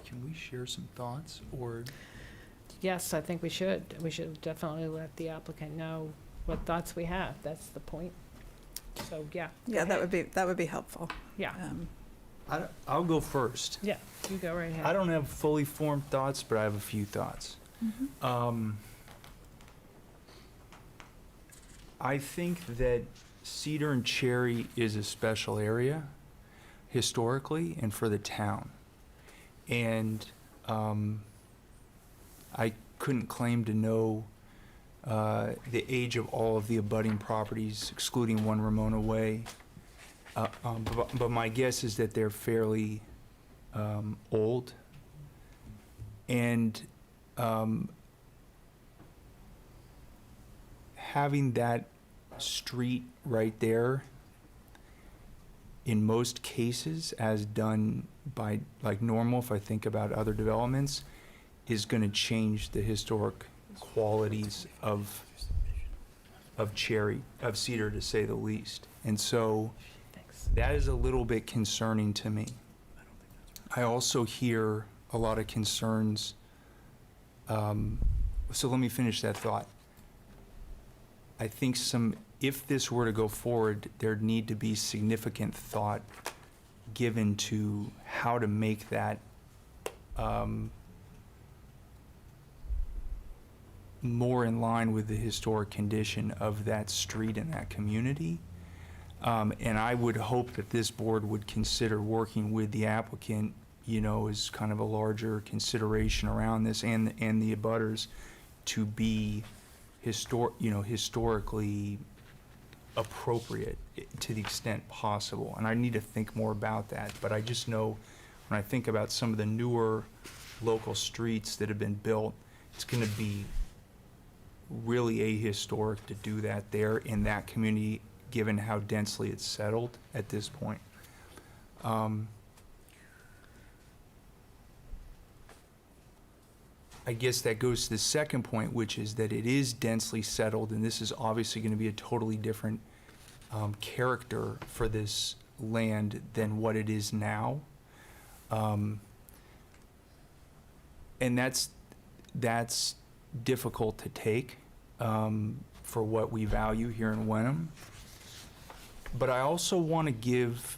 Can we share some thoughts, or Yes, I think we should. We should definitely let the applicant know what thoughts we have. That's the point. So, yeah. go Yeah, ahead. that would be helpful. Yeah, I'll go first. yeah, you go right ahead. I don't have fully formed thoughts, but I have a few thoughts. I think that Cedar and Cherry is a special area historically and for the town. And I couldn't claim to know the age of all of the abutting properties, excluding One Ramona Way. But my guess is that they're fairly old. And having that street right there, in most cases, as done by, like normal, if I think about other developments, is going to change the historic qualities of Cedar, to say the least. And so Thanks. that is a little bit concerning to me. I also hear a lot of concerns. So let me finish that thought. I think if this were to go forward, there'd need to be significant thought given to how to make that more in line with the historic condition of that street and that community. And I would hope that this board would consider working with the applicant, as kind of a larger consideration around this, and the abutters, to be historically appropriate to the extent possible. And I need to think more about that, but I just know when I think about some of the newer local streets that have been built, it's going to be really ahistoric to do that there in that community, given how densely it's settled at this point. I guess that goes to the second point, which is that it is densely settled, and this is obviously going to be a totally different character for this land than what it is now. And that's difficult to take for what we value here in Wenham. But I also want to give,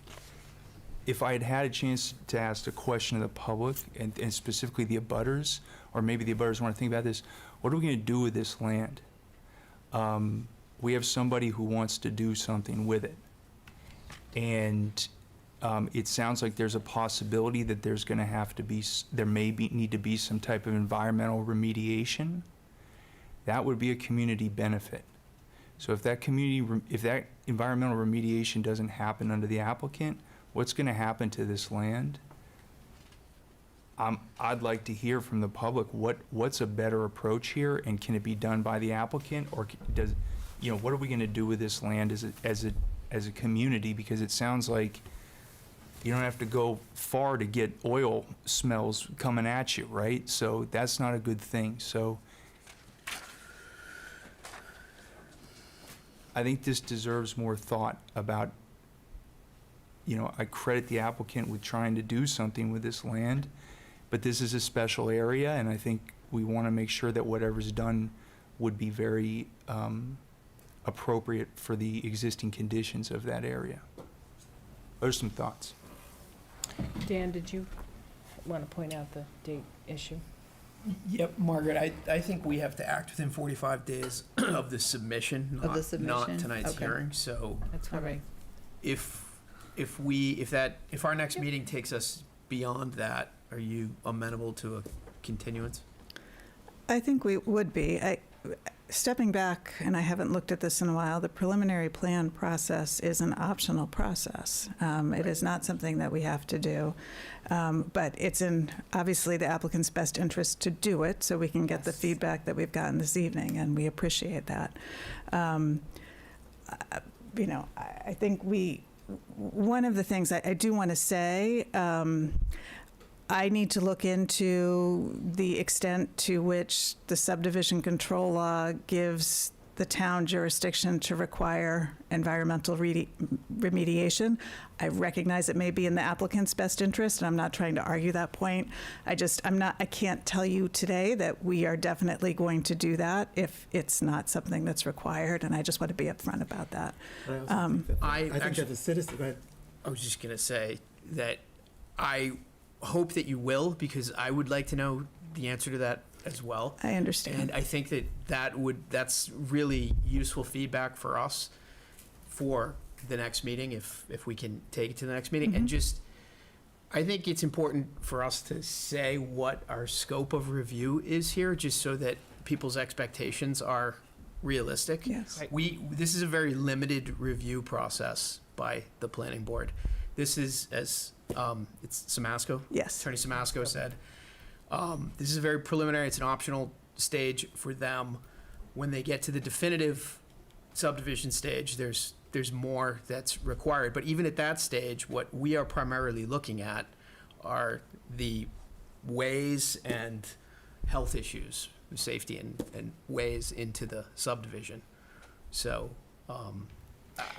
if I had had a chance to ask a question of the public, and specifically the abutters, or maybe the abutters want to think about this, what are we going to do with this land? We have somebody who wants to do something with it. And it sounds like there's a possibility that there's going to have to be, need to be some type of environmental remediation. That would be a community benefit. So if that environmental remediation doesn't happen under the applicant, what's going to happen to this land? I'd like to hear from the public what's a better approach here, and can it be done by the applicant, or does, what are we going to do with this land as a community? Because it sounds like you don't have to go far to get oil smells coming at you, right? So that's not a good thing. So I think this deserves more thought about, I credit the applicant with trying to do something with this land, but this is a special area, and I think we want to make sure that whatever's done would be very appropriate for the existing conditions of that area. Those are some thoughts. Dan, did you want to point out the date issue? Yep, Margaret, I think we have to act within 45 days of the submission, Of the submission? not tonight's Okay. hearing. So That's all right. if our next meeting takes us beyond that, are you amenable to a continuance? I think we would be. Stepping back, and I haven't looked at this in a while, the preliminary plan process is an optional process. It is not something that we have to do, but it's in, obviously, the applicant's best interest to do it, so we can get the feedback that we've gotten this evening, and we appreciate that. I think one of the things I do want to say, I need to look into the extent to which the subdivision control law gives the town jurisdiction to require environmental remediation. I recognize it may be in the applicant's best interest, and I'm not trying to argue that point. I can't tell you today that we are definitely going to do that if it's not something that's required, and I just want to be upfront about that. I think that the citizen, go ahead. I was just going to say that I hope that you will, because I would like to know the answer to that as well. I understand. And I think that's really useful feedback for us for the next meeting, if we can take it to the next meeting. And just, I think it's important for us to say what our scope of review is here, just so that people's expectations are realistic. Yes. This is a very limited review process by the planning board. This is, as it's Samasco? Yes. Attorney Samasco said. This is a very preliminary, it's an optional stage for them. When they get to the definitive subdivision stage, there's more that's required. But even at that stage, what we are primarily looking at are the ways and health issues, safety and ways into the subdivision. So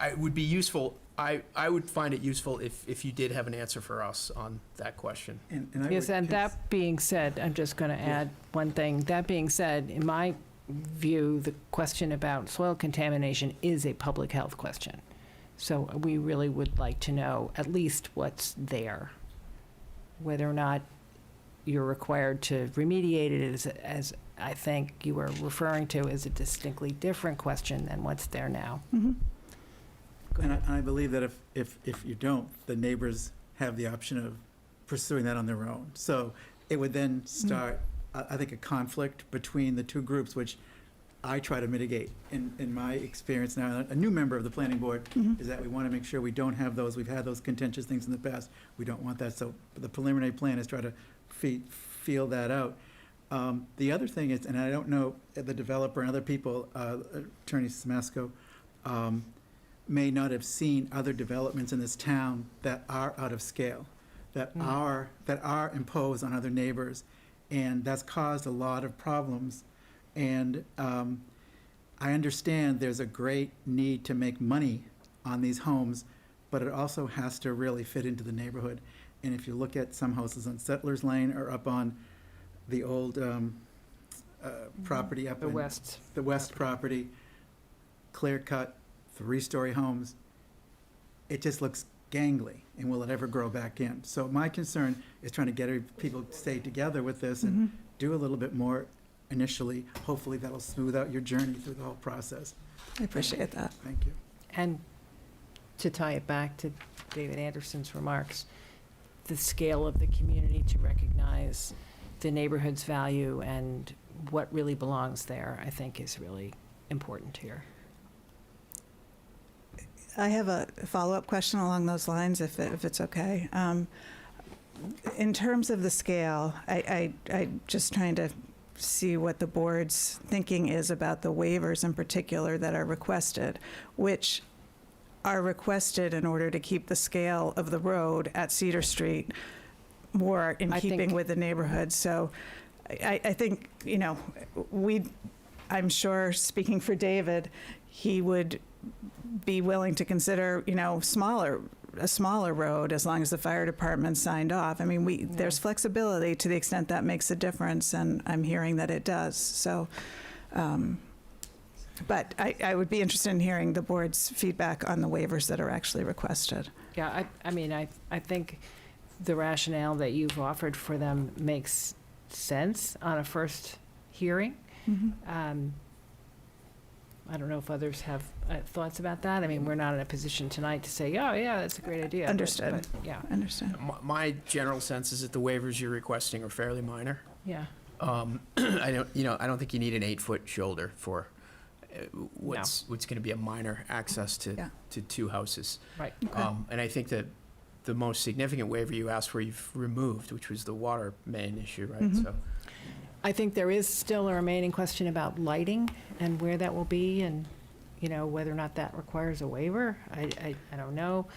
it would be useful. I would find it useful if you did have an answer for us on that question. And I Yes, would and that being said, I'm just going to add one thing. That being said, in my view, the question about soil contamination is a public health question. So we really would like to know at least what's there. Whether or not you're required to remediate it as I think you were referring to, is a distinctly different question than what's there now. And I believe that if you don't, the neighbors have the option of pursuing that on their own. So it would then start, I think, a conflict between the two groups, which I try to mitigate. In my experience now, a new member of the planning board, is that we want to make sure we don't have those. We've had those contentious things in the past. We don't want that. So the preliminary plan is try to feel that out. The other thing is, and I don't know, the developer and other people, Attorney Samasco, may not have seen other developments in this town that are out of scale, that are imposed on other neighbors. And that's caused a lot of problems. And I understand there's a great need to make money on these homes, but it also has to really fit into the neighborhood. And if you look at some houses on Settlers Lane or up on the old property up The in west. the west property, clear-cut, three-story homes, it just looks gangly, and will it ever grow back in? So my concern is trying to get people to stay together with this and do a little bit more initially. Hopefully that'll smooth out your journey through the whole process. I appreciate that. Thank you. And to tie it back to David Anderson's remarks, the scale of the community to recognize the neighborhood's value and what really belongs there, I think is really important here. I have a follow-up question along those lines, if it's okay. In terms of the scale, I just trying to see what the board's thinking is about the waivers in particular that are requested, which are requested in order to keep the scale of the road at Cedar Street more in I keeping think- with the neighborhood. So I think, I'm sure, speaking for David, he would be willing to consider, a smaller road as long as the fire department signed off. I mean, there's flexibility to the extent that makes a difference, and I'm hearing that it does. So, but I would be interested in hearing the board's feedback on the waivers that are actually requested. Yeah, I think the rationale that you've offered for them makes sense on a first hearing. I don't know if others have thoughts about that. I mean, we're not in a position tonight to say, oh, yeah, that's a great idea. but- Understood. but, Yeah, Understand. My general sense is that the waivers you're requesting are fairly minor. yeah. I don't think you need an 8-foot shoulder for what's going to be a minor access to Yeah. to two houses. Right. Okay. And I think that the most significant waiver you asked for, you've removed, which was the water main issue, right? Mhm. So I think there is still a remaining question about lighting and where that will be and, whether or not that requires a waiver. I don't know.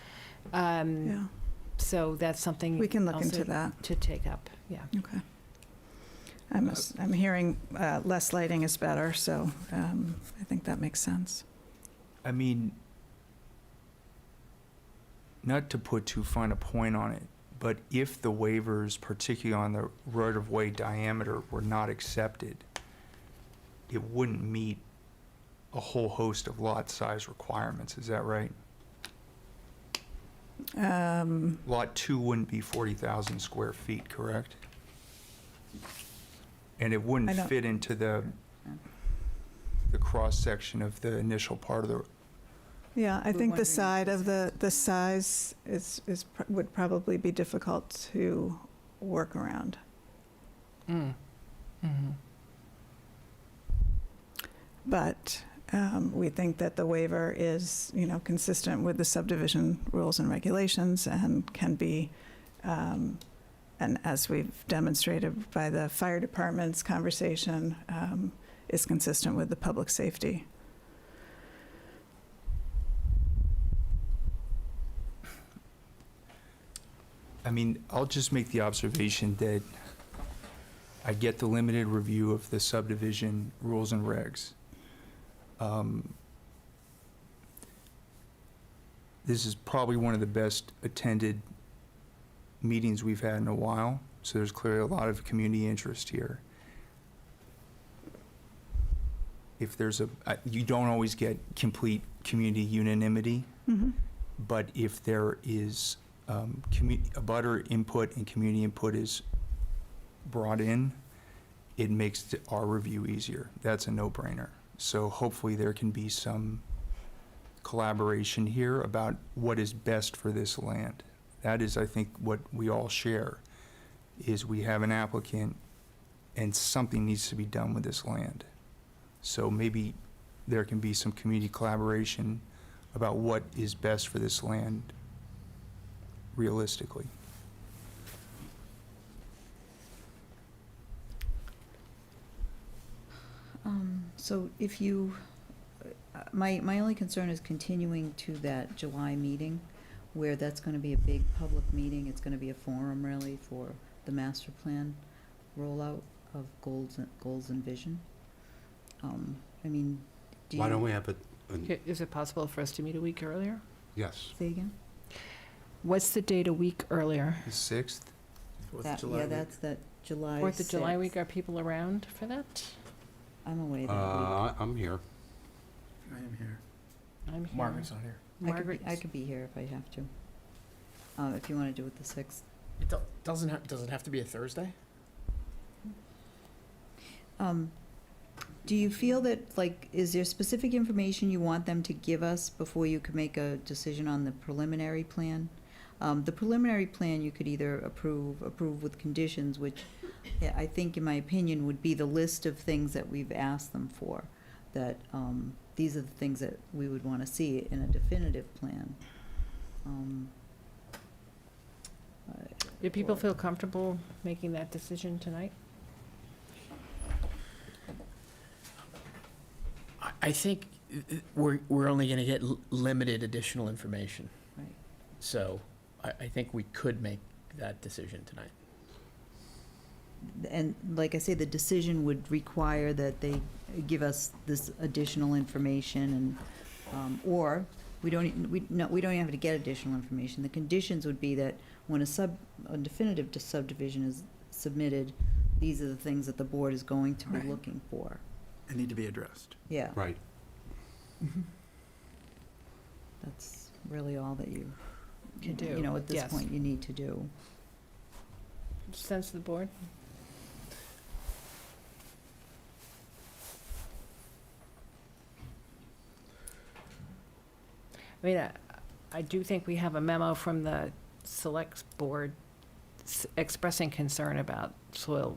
Yeah, So that's something. we can look also into that. to take up, yeah. Okay. I'm hearing less lighting is better, so I think that makes sense. I mean, not to put too fine a point on it, but if the waivers, particularly on the right-of-way diameter, were not accepted, it wouldn't meet a whole host of lot size requirements, is that right? Lot 2 wouldn't be 40,000 square feet, correct? And it I wouldn't don't- fit into the cross-section of the initial part of the, Yeah, I We're think wondering the if side this- of the size would probably be difficult to work around. But we think that the waiver is, consistent with the subdivision rules and regulations and can be, and as we've demonstrated by the fire department's conversation, is consistent with the public safety. I mean, I'll just make the observation that I get the limited review of the subdivision rules and regs. This is probably one of the best attended meetings we've had in a while, so there's clearly a lot of community interest here. If there's you don't always get complete community unanimity, but if there is abutter input and community input is brought in, it makes our review easier. That's a no-brainer. So hopefully there can be some collaboration here about what is best for this land. That is, I think, what we all share, is we have an applicant and something needs to be done with this land. So maybe there can be some community collaboration about what is best for this land realistically. So if you, my only concern is continuing to that July meeting, where that's going to be a big public meeting. It's going to be a forum, really, for the master plan. rollout of goals and vision. I mean, do you? Why don't we have it, Is it possible for us to meet a week earlier? yes. Say again? What's the date a week earlier? The 6th? Yeah, that's that July 4th of July 6th. week, are people around for that? I'm away that week. I'm here. I am here. I'm here. Margaret's not here. I could be here if I have to. If you want to do it the 6th. Does it have to be a Thursday? Do you feel that, like, is there specific information you want them to give us before you could make a decision on the preliminary plan? The preliminary plan, you could either approve with conditions, which yeah, I think, in my opinion, would be the list of things that we've asked them for, that these are the things that we would want to see in a definitive plan. Do people feel comfortable making that decision tonight? I think we're only going to get limited additional information. Right. So I think we could make that decision tonight. And like I say, the decision would require that they give us this additional information, and or we don't even have to get additional information. The conditions would be that when a definitive subdivision is submitted, these are the things that the board is going to be Right. looking for. And need to be addressed. Yeah, Right. that's really all that you Can do, You know, at this yes. point, you need to do. Sense of the board? I mean, I do think we have a memo from the select board expressing concern about soil,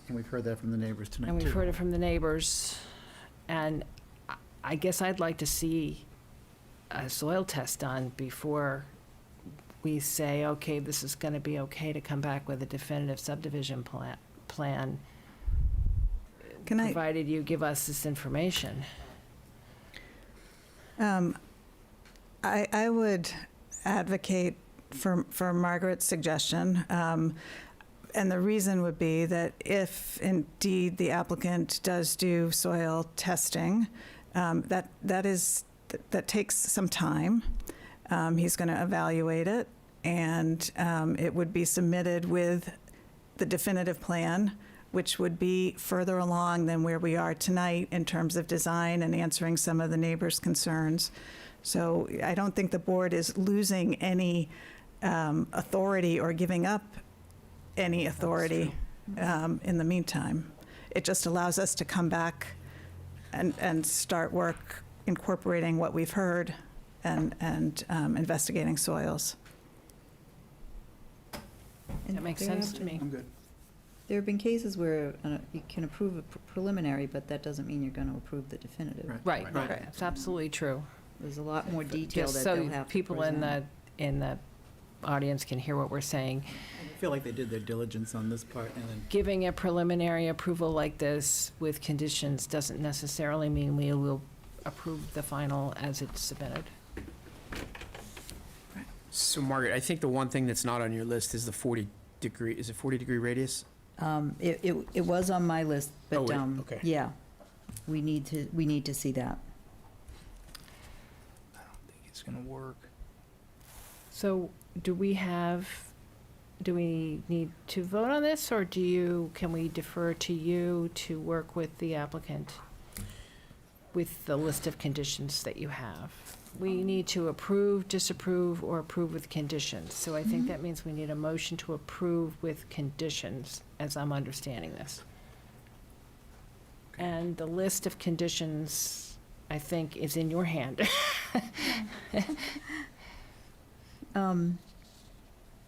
And we've heard that from the neighbors tonight, and too. we've heard it from the neighbors. And I guess I'd like to see a soil test done before we say, okay, this is going to be okay to come back with a definitive subdivision plan, Can I, provided you give us this information. I would advocate for Margaret's suggestion. And the reason would be that if indeed the applicant does do soil testing, that takes some time. He's going to evaluate it, and it would be submitted with the definitive plan, which would be further along than where we are tonight in terms of design and answering some of the neighbors' concerns. So I don't think the board is losing any authority or giving up any authority in the meantime. It just allows us to come back and start work incorporating what we've heard and investigating soils. And That makes there sense have- to me. I'm good. There have been cases where you can approve a preliminary, but that doesn't mean you're going to approve the definitive. Right. Right, that's absolutely true. There's a lot more detail Just that so they'll have to people in present. the audience can hear what we're saying. I feel like they did their diligence on this part, and then Giving a preliminary approval like this with conditions doesn't necessarily mean we will approve the final as it's submitted. So Margaret, I think the one thing that's not on your list is the 40-degree, is it 40-degree radius? It was on my list, Oh, but, wait, okay. yeah, we need to see that. I don't think it's going to work. So do we need to vote on this, or can we defer to you to work with the applicant with the list of conditions that you have? We need to approve, disapprove, or approve with conditions. So I think that means we need a motion to approve with conditions, as I'm understanding this. And the list of conditions, I think, is in your hand.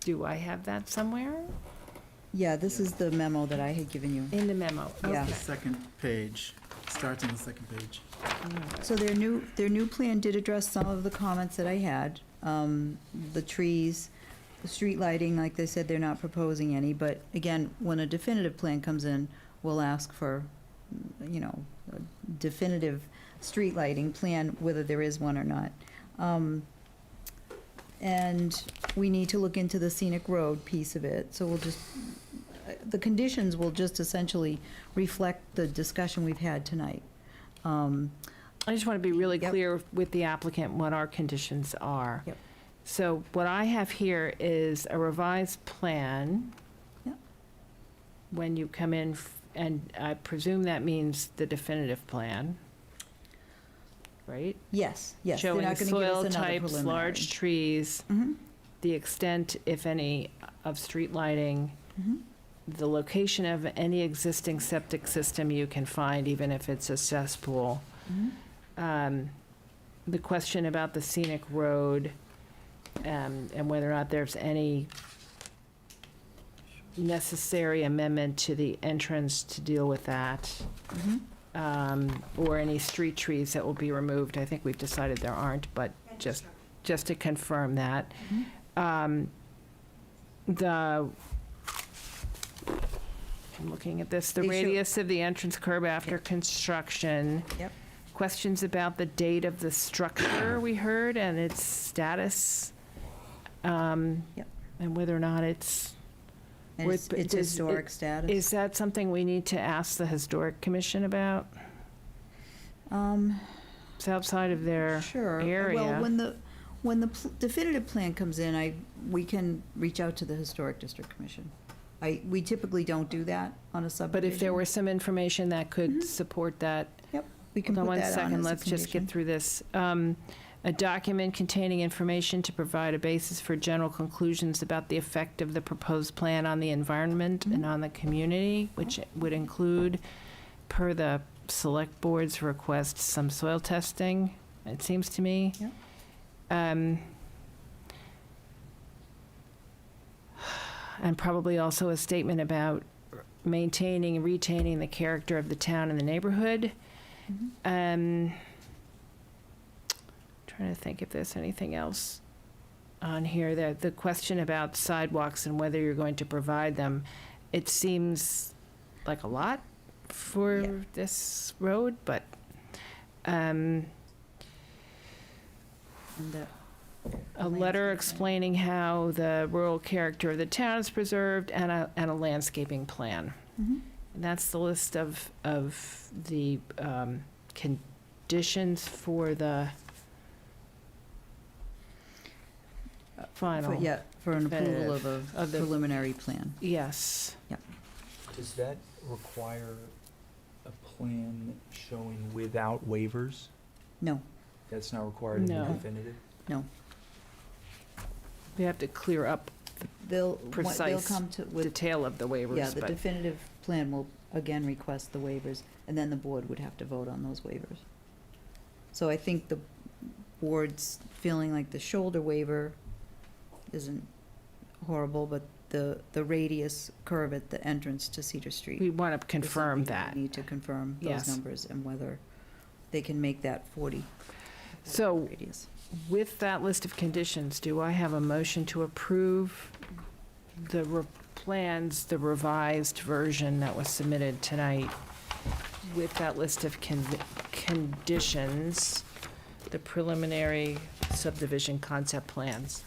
Do I have that somewhere? Yeah, this is the memo that I had given you. In the memo? Yeah. the second page, starts on the second page. So their new plan did address some of the comments that I had. The trees, the street lighting, like they said, they're not proposing any, but again, when a definitive plan comes in, we'll ask for, a definitive street lighting plan, whether there is one or not. And we need to look into the scenic road piece of it, so we'll just, the conditions will just essentially reflect the discussion we've had tonight. I just want to be really Yep. clear with the applicant what our conditions are. Yep. So what I have here is a revised plan. Yep. When you come in, and I presume that means the definitive plan, right? Yes, yes. They're Showing not gonna give us soil another types, preliminary. large trees, Mhm, the extent, if any, of street lighting, mhm. the location of any existing septic system you can find, even if it's a cesspool. The question about the scenic road, and whether or not there's any necessary amendment to the entrance to deal with that, or any street trees that will be removed. I think we've decided there aren't, but just to confirm that. I'm looking at this, the They show- radius of the entrance curb after construction. Yep. Questions about the date of the structure we heard and its status. Yep. And whether or not it's, And it's With- it's does- historic status. is that something we need to ask the Historic Commission about? It's outside of their Sure. area. Well, when the definitive plan comes in, we can reach out to the Historic District Commission. We typically don't do that on a But subdivision. if there were some information that could support that. Yep, we can Hold put on that one on second, as a let's just get condition. through this. A document containing information to provide a basis for general conclusions about the effect of the proposed plan on the environment and on the community, which would include, per the select board's request, some soil testing, it seems to me. Yep. And probably also a statement about maintaining and retaining the character of the town and the neighborhood. Trying to think if there's anything else on here. The question about sidewalks and whether you're going to provide them, it seems like a lot for Yeah. this road, but And a letter explaining how the rural character of the town is preserved and a landscaping plan. Mhm. And that's the list of the conditions for the final. For an approval of definitive a of the- preliminary plan. Yes. Does that require a plan showing without waivers? No, That's not required in the No. definitive? no. We have to clear up They'll Precise come to, with, detail of the waivers, yeah, the but definitive plan will again request the waivers, and then the board would have to vote on those waivers. So I think the board's feeling like the shoulder waiver isn't horrible, but the radius curve at the entrance to Cedar Street. we want to is confirm something that. We need to confirm Yes. those numbers and whether they can make that 40 So radius. with that list of conditions, do I have a motion to approve the plans, the revised version that was submitted tonight with that list of conditions, the preliminary subdivision concept plans?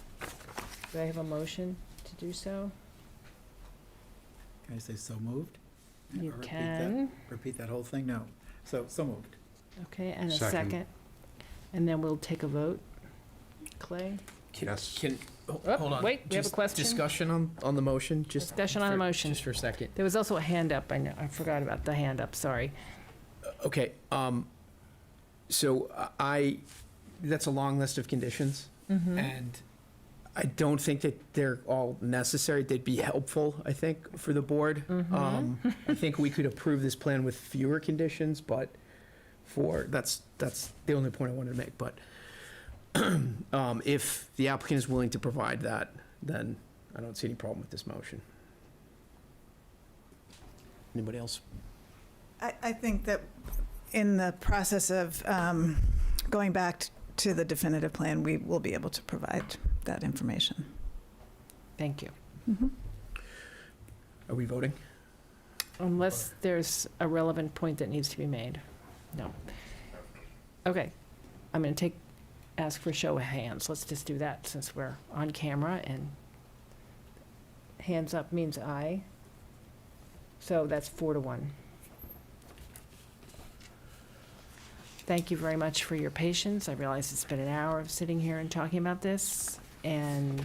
Do I have a motion to do so? Can I say so moved? You Or repeat that- can. Repeat that whole thing? No. So moved. Okay, and a Second. second. And then we'll take a vote. Clay? Yes. Oh, Hold on. wait, we have a Just question? Discussion on the motion, just. Discussion on the motion. Just for a second. There was also a hand up. I know, I forgot about the hand up, sorry. Okay, so that's a long list of conditions, and I don't think that they're all necessary. They'd be helpful, I think, for the board. I think we could approve this plan with fewer conditions, but that's the only point I wanted to make, but if the applicant is willing to provide that, then I don't see any problem with this motion. Anybody else? I think that in the process of going back to the definitive plan, we will be able to provide that information. Thank you. Are we voting? Unless there's a relevant point that needs to be made. No. Okay, I'm going to take ask for a show of hands. Let's just do that since we're on camera, and hands up means aye. So that's 4-1. Thank you very much for your patience. I realize it's been an hour of sitting here and talking about this, and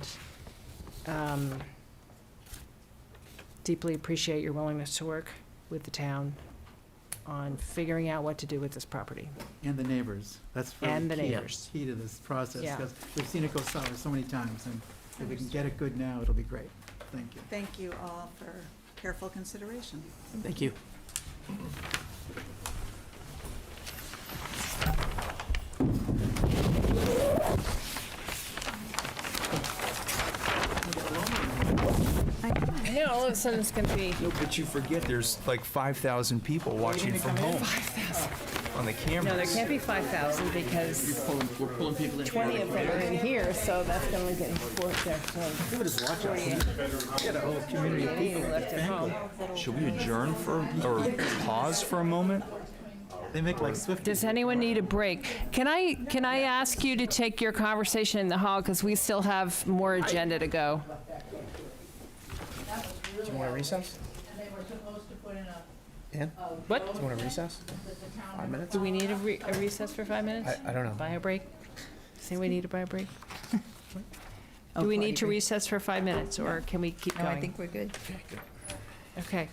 deeply appreciate your willingness to work with the town on figuring out what to do with this property. And the neighbors. That's really And the key- neighbors. Key to this process, Yeah. because we've seen it go sour so many times, and if we can get it good now, it'll be great. Thank you. Thank you all for careful consideration. Thank you. I know, all of a sudden it's gonna be, No, but you forget, there's like 5,000 people watching from home on the cameras. no, there can't be 5,000 because We're pulling people in. 20 of them are in here, so that's gonna get forced there. So 48 Get a whole community of people. left at home. Should we adjourn or pause for a moment? They make like Swift. Does anyone need a break? Can I ask you to take your conversation in the hall, because we still have more agenda to go? Do you want to recess? They were supposed to put in Ann? What? Do you want to recess? 5 minutes? Do we need a recess for 5 minutes? I don't know. Buy a break? Say we need to buy a break? Oh, Do we potty need to break. recess for 5 minutes, or can we keep No, going? I think we're good. Okay.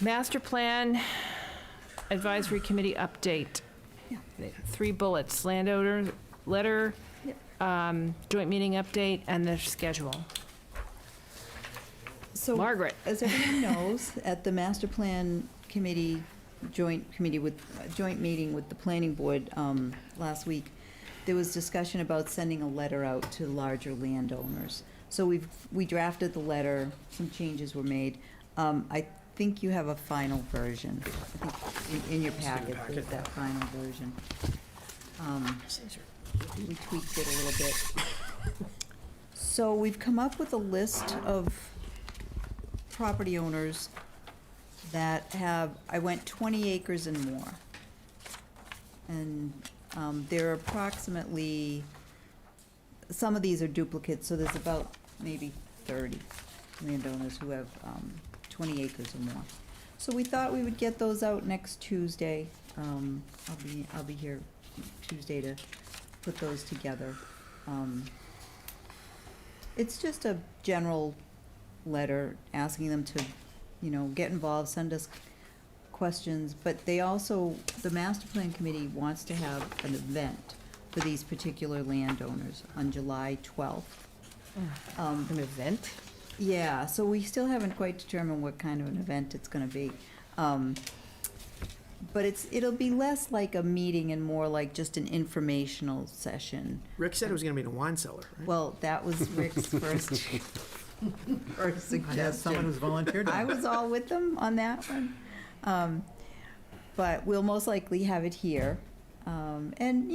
Master Plan Advisory Committee update. 3 bullets: landowner letter, joint meeting update, and the schedule. So, Margaret. as everyone knows, at the Master Plan Committee, joint meeting with the Planning Board last week, there was discussion about sending a letter out to larger landowners. So we drafted the letter, some changes were made. I think you have a final version. I think in your packet, there's that final version. We tweaked it a little bit. So we've come up with a list of property owners that have, I went 20 acres and more. And there are approximately, some of these are duplicates, so there's about maybe 30 landowners who have 20 acres or more. So we thought we would get those out next Tuesday. I'll be here Tuesday to put those together. It's just a general letter asking them to, get involved, send us questions, but they also, the Master Plan Committee wants to have an event for these particular landowners on July 12th. An event? Yeah, so we still haven't quite determined what kind of an event it's gonna be. But it'll be less like a meeting and more like just an informational session. Rick said it was going to be in a wine cellar, right? Well, that was Rick's first suggestion. I have someone who's volunteered. I was all with them on that one. But we'll most likely have it here. And,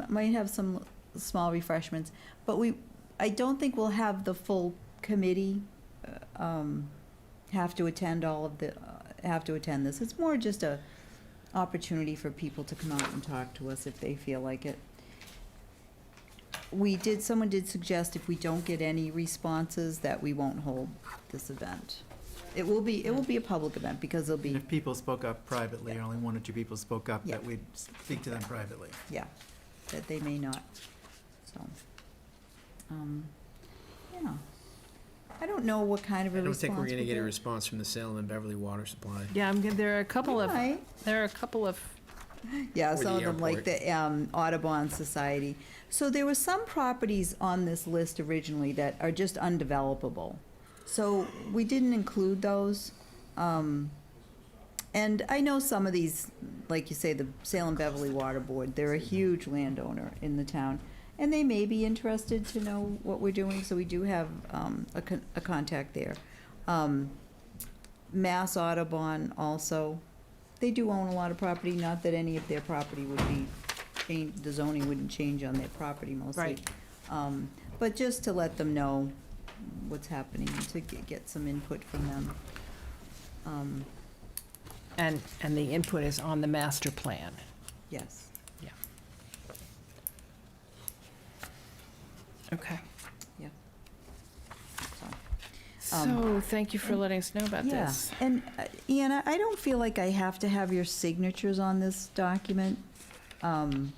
might have some small refreshments. But I don't think we'll have the full committee have to attend this. It's more just a opportunity for people to come out and talk to us if they feel like it. Someone did suggest if we don't get any responses, that we won't hold this event. It will be a public event, because there'll And be, if people spoke up privately, or only 1 or 2 people spoke up, Yeah. that we'd speak to them privately. yeah, that they may not, so. Yeah. I don't know what kind of a I don't response think we're going to we'll get a get. response from the Salem and Beverly Water Supply. Yeah, there are a couple of, Right. Yeah, Or some of the them, like the Audubon Society. So there were some properties on this list originally that are just undevelopable. So we didn't include those. And I know some of these, like you say, the Salem Beverly Water Board, they're a huge landowner in the town. And they may be interested to know what we're doing, so we do have a contact there. Mass Audubon also, they do own a lot of property, not that any of their property would be changed, the zoning wouldn't change on their property mostly. Right. But just to let them know what's happening, to get some input from them. and the input is on the master plan. Yes. Yeah. Okay. So, So, thank you for letting us know about yeah, this. and Ian, I don't feel like I have to have your signatures on this document. I'll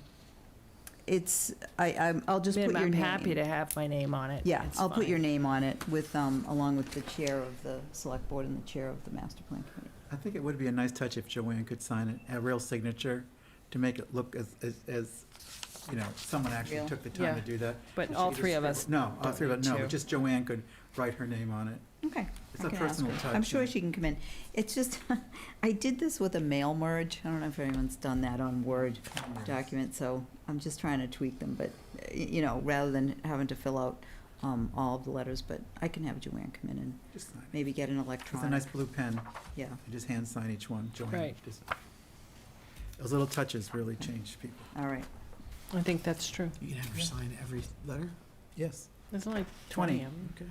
just put your I'm name. happy to have my name on it. Yeah, It's I'll put fine. your name on it with, along with the chair of the select board and the chair of the master plan committee. I think it would be a nice touch if Joanne could sign it, a real signature, to make it look as, you know, someone actually Real? took the time Yeah. to do that. But She all could just three of scribble- us No, all don't three of us, need no, to. but just Joanne could write her name on it. Okay. It's I a can ask personal her. touch. I'm sure yeah. she can come in. It's just, I did this with a mail merge. I don't know if anyone's done that on Word document, so I'm just trying to tweak them, but, you know, rather than having to fill out all of the letters, but I can have Joanne come in and Just sign it. maybe get an It's a electronic. nice blue pen. Yeah. You just hand sign each one, Joanne. Right. Just- Those little touches really change people. All right. I think that's true. You can have her sign every letter? Yes. There's only 20. 20 of them.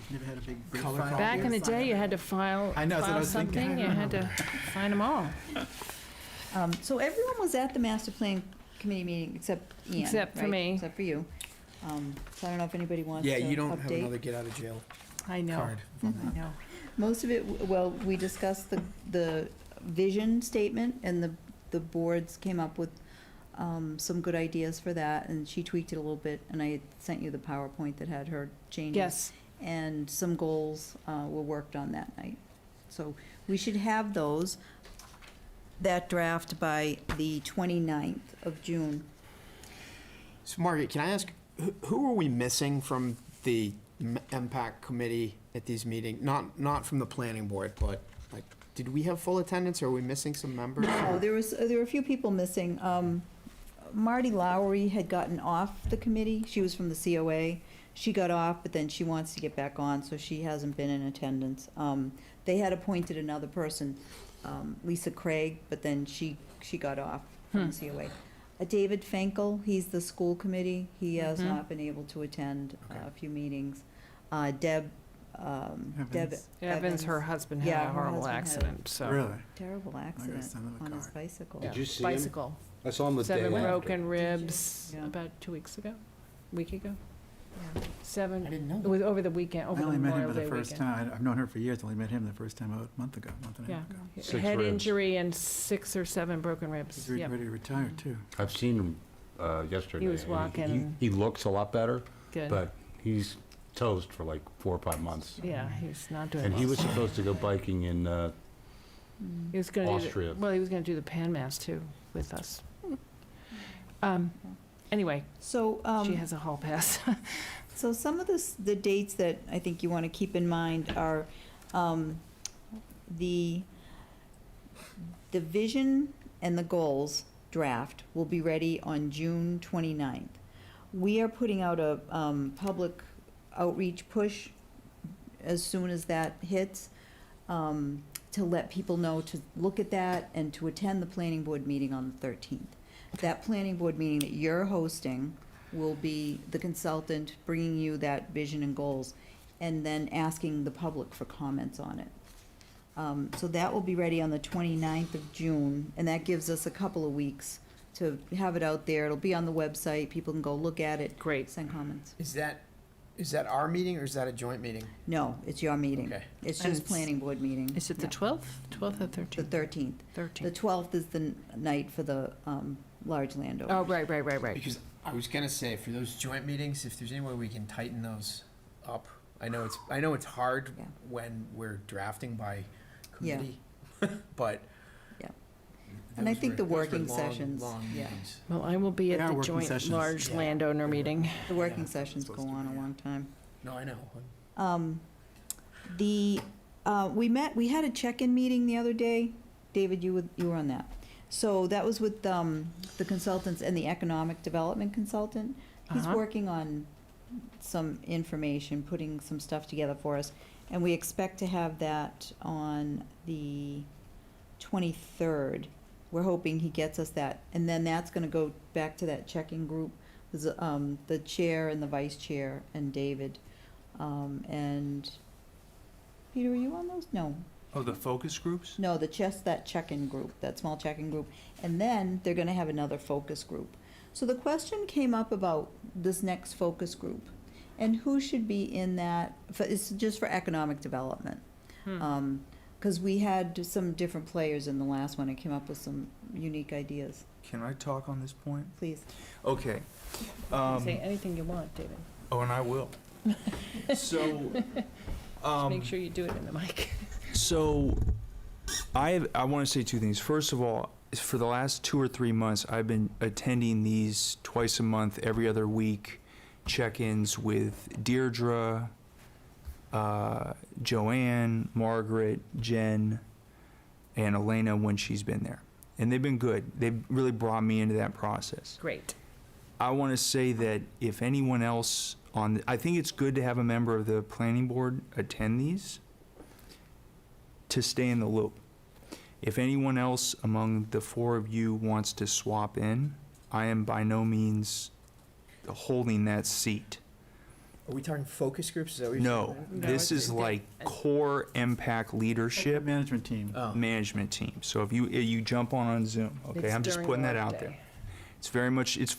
You've never had a big brief Color file? copy. Back in the Sign day, you everything? had to file I know, that's what I file was thinking. something, you had to sign them all. So everyone was at the master plan committee meeting except Ian, Except for right? me. Except for you. So I don't know if anybody wants to Yeah, update. you don't have another get out of jail I know, card. I know. Most of it, well, we discussed the vision statement, and the boards came up with some good ideas for that, and she tweaked it a little bit, and I had sent you the PowerPoint that had her changes. Yes, And some goals were worked on that night. So we should have those, that draft by the 29th of June. So Margaret, can I ask, who are we missing from the MPAC committee at these meetings? Not from the planning board, but like, did we have full attendance or are we missing some members? No, there were a few people missing. Marty Lowry had gotten off the committee. She was from the COA. She got off, but then she wants to get back on, so she hasn't been in attendance. They had appointed another person, Lisa Craig, but then she got off from the COA. David Finkel, he's the school committee. He has not been able to attend a few meetings. Deb Evans, her husband Yeah, had a her horrible husband had- accident, so. Really? Terrible accident send him a on his card. bicycle. Did you see him? Bicycle. I saw him the day 7 after. broken ribs, Yeah. about 2 weeks ago, week ago. Yeah. 7, I didn't know it that. was over the weekend, I over the only met him Memorial for Day the first weekend. time. I've known her for years, only met him the first time a month and a half Yeah, ago. Six head ribs. injury and 6 or 7 broken ribs, He's ready yep. to retire, too. I've seen him yesterday. He was and walking. He looks a lot better, Good, but he's toast for like 4 or 5 months. yeah, he's not doing And he well. was supposed to go biking in, He was gonna do, Austria. well, he was gonna do the Pan Mass too, with us. Anyway, So, she has a hall pass. so some of the dates that I think you want to keep in mind are the vision and the goals draft will be ready on June 29th. We are putting out a public outreach push as soon as that hits, to let people know to look at that and to attend the planning board meeting on the 13th. That planning board meeting that you're hosting will be the consultant bringing you that vision and goals, and then asking the public for comments on it. So that will be ready on the 29th of June, and that gives us a couple of weeks to have it out there. It'll be on the website, people can go look at it, Great. send comments. Is that our meeting or is that a joint meeting? No, it's your meeting. Okay. It's And just planning board meeting. Is it the Yeah. 12th? 12th or The 13th? 13th. The 13th. 12th is the night for the large landowners. Oh, right. Because I was gonna say, for those joint meetings, if there's any way we can tighten those up. I know it's hard Yeah. when we're drafting by Yeah. committee, but. Yeah. And I those think the those were working long, sessions, long yeah. meetings. Well, I will be They at are the working joint sessions. large Yeah. landowner meeting. The working Yeah, sessions that's go supposed to on be, a yeah. long time. No, I know. We had a check-in meeting the other day. David, you were on that. So that was with the consultants and the economic development consultant. He's Uh-huh. working on some information, putting some stuff together for us. And we expect to have that on the 23rd. We're hoping he gets us that. And then that's gonna go back to that checking group. There's, the chair and the vice chair and David. And Peter, are you on those? No. Oh, the focus groups? No, that check-in group, that small check-in group. And then they're gonna have another focus group. So the question came up about this next focus group and who should be in that, it's just for economic development. Because we had some different players in the last one and came up with some unique ideas. Can I talk on this point? Please. Okay. Say anything you want, David. Oh, and I will. So, Just make sure you do it in the mic. so I want to say two things. First of all, for the last 2 or 3 months, I've been attending these twice a month, every other week, check-ins with Deirdre, Joanne, Margaret, Jen, and Elena when she's been there. And they've been good. They've really brought me into that process. Great. I want to say that if anyone else I think it's good to have a member of the planning board attend these to stay in the loop. If anyone else among the 4 of you wants to swap in, I am by no means holding that seat. Are we talking focus groups? Is that what you're No, saying? this is like core impact leadership Management team. Oh. management team. So if you jump on Zoom, okay, It's I'm just during putting that work out day. there. It's very much, it's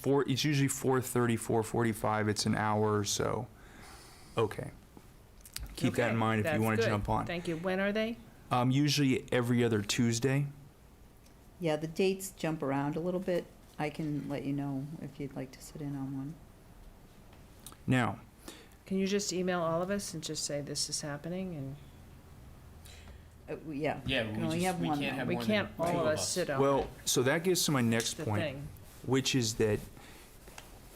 usually 4:30, 4:45, it's an hour or so. Okay. Keep that Okay, in mind if you that's want to good. jump on. Thank you. When are they? Usually every other Tuesday. Yeah, the dates jump around a little bit. I can let you know if you'd like to sit in on one. Now, Can you just email all of us and just say this is happening? And Yeah. Yeah, Can only have one, though. we can't all of us sit on well, so that gets to my the next point, thing. which is that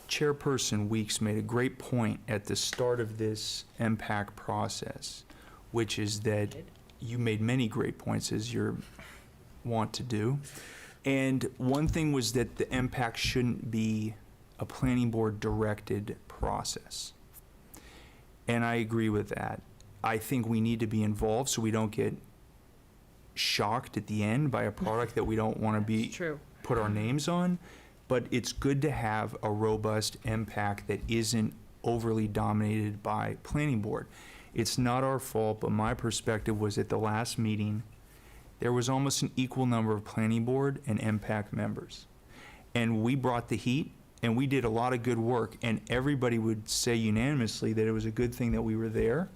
Chairperson Weeks made a great point at the start of this MPAC process, which is that you made many great points as you're wont to do. And one thing was that the MPAC shouldn't be a planning board directed process. And I agree with that. I think we need to be involved so we don't get shocked at the end by a product that we don't want to be True. put our names on, but it's good to have a robust MPAC that isn't overly dominated by planning board. It's not our fault, but my perspective was at the last meeting, there was almost an equal number of planning board and MPAC members. And we brought the heat, and we did a lot of good work, and everybody would say unanimously that it was a good thing that we were there,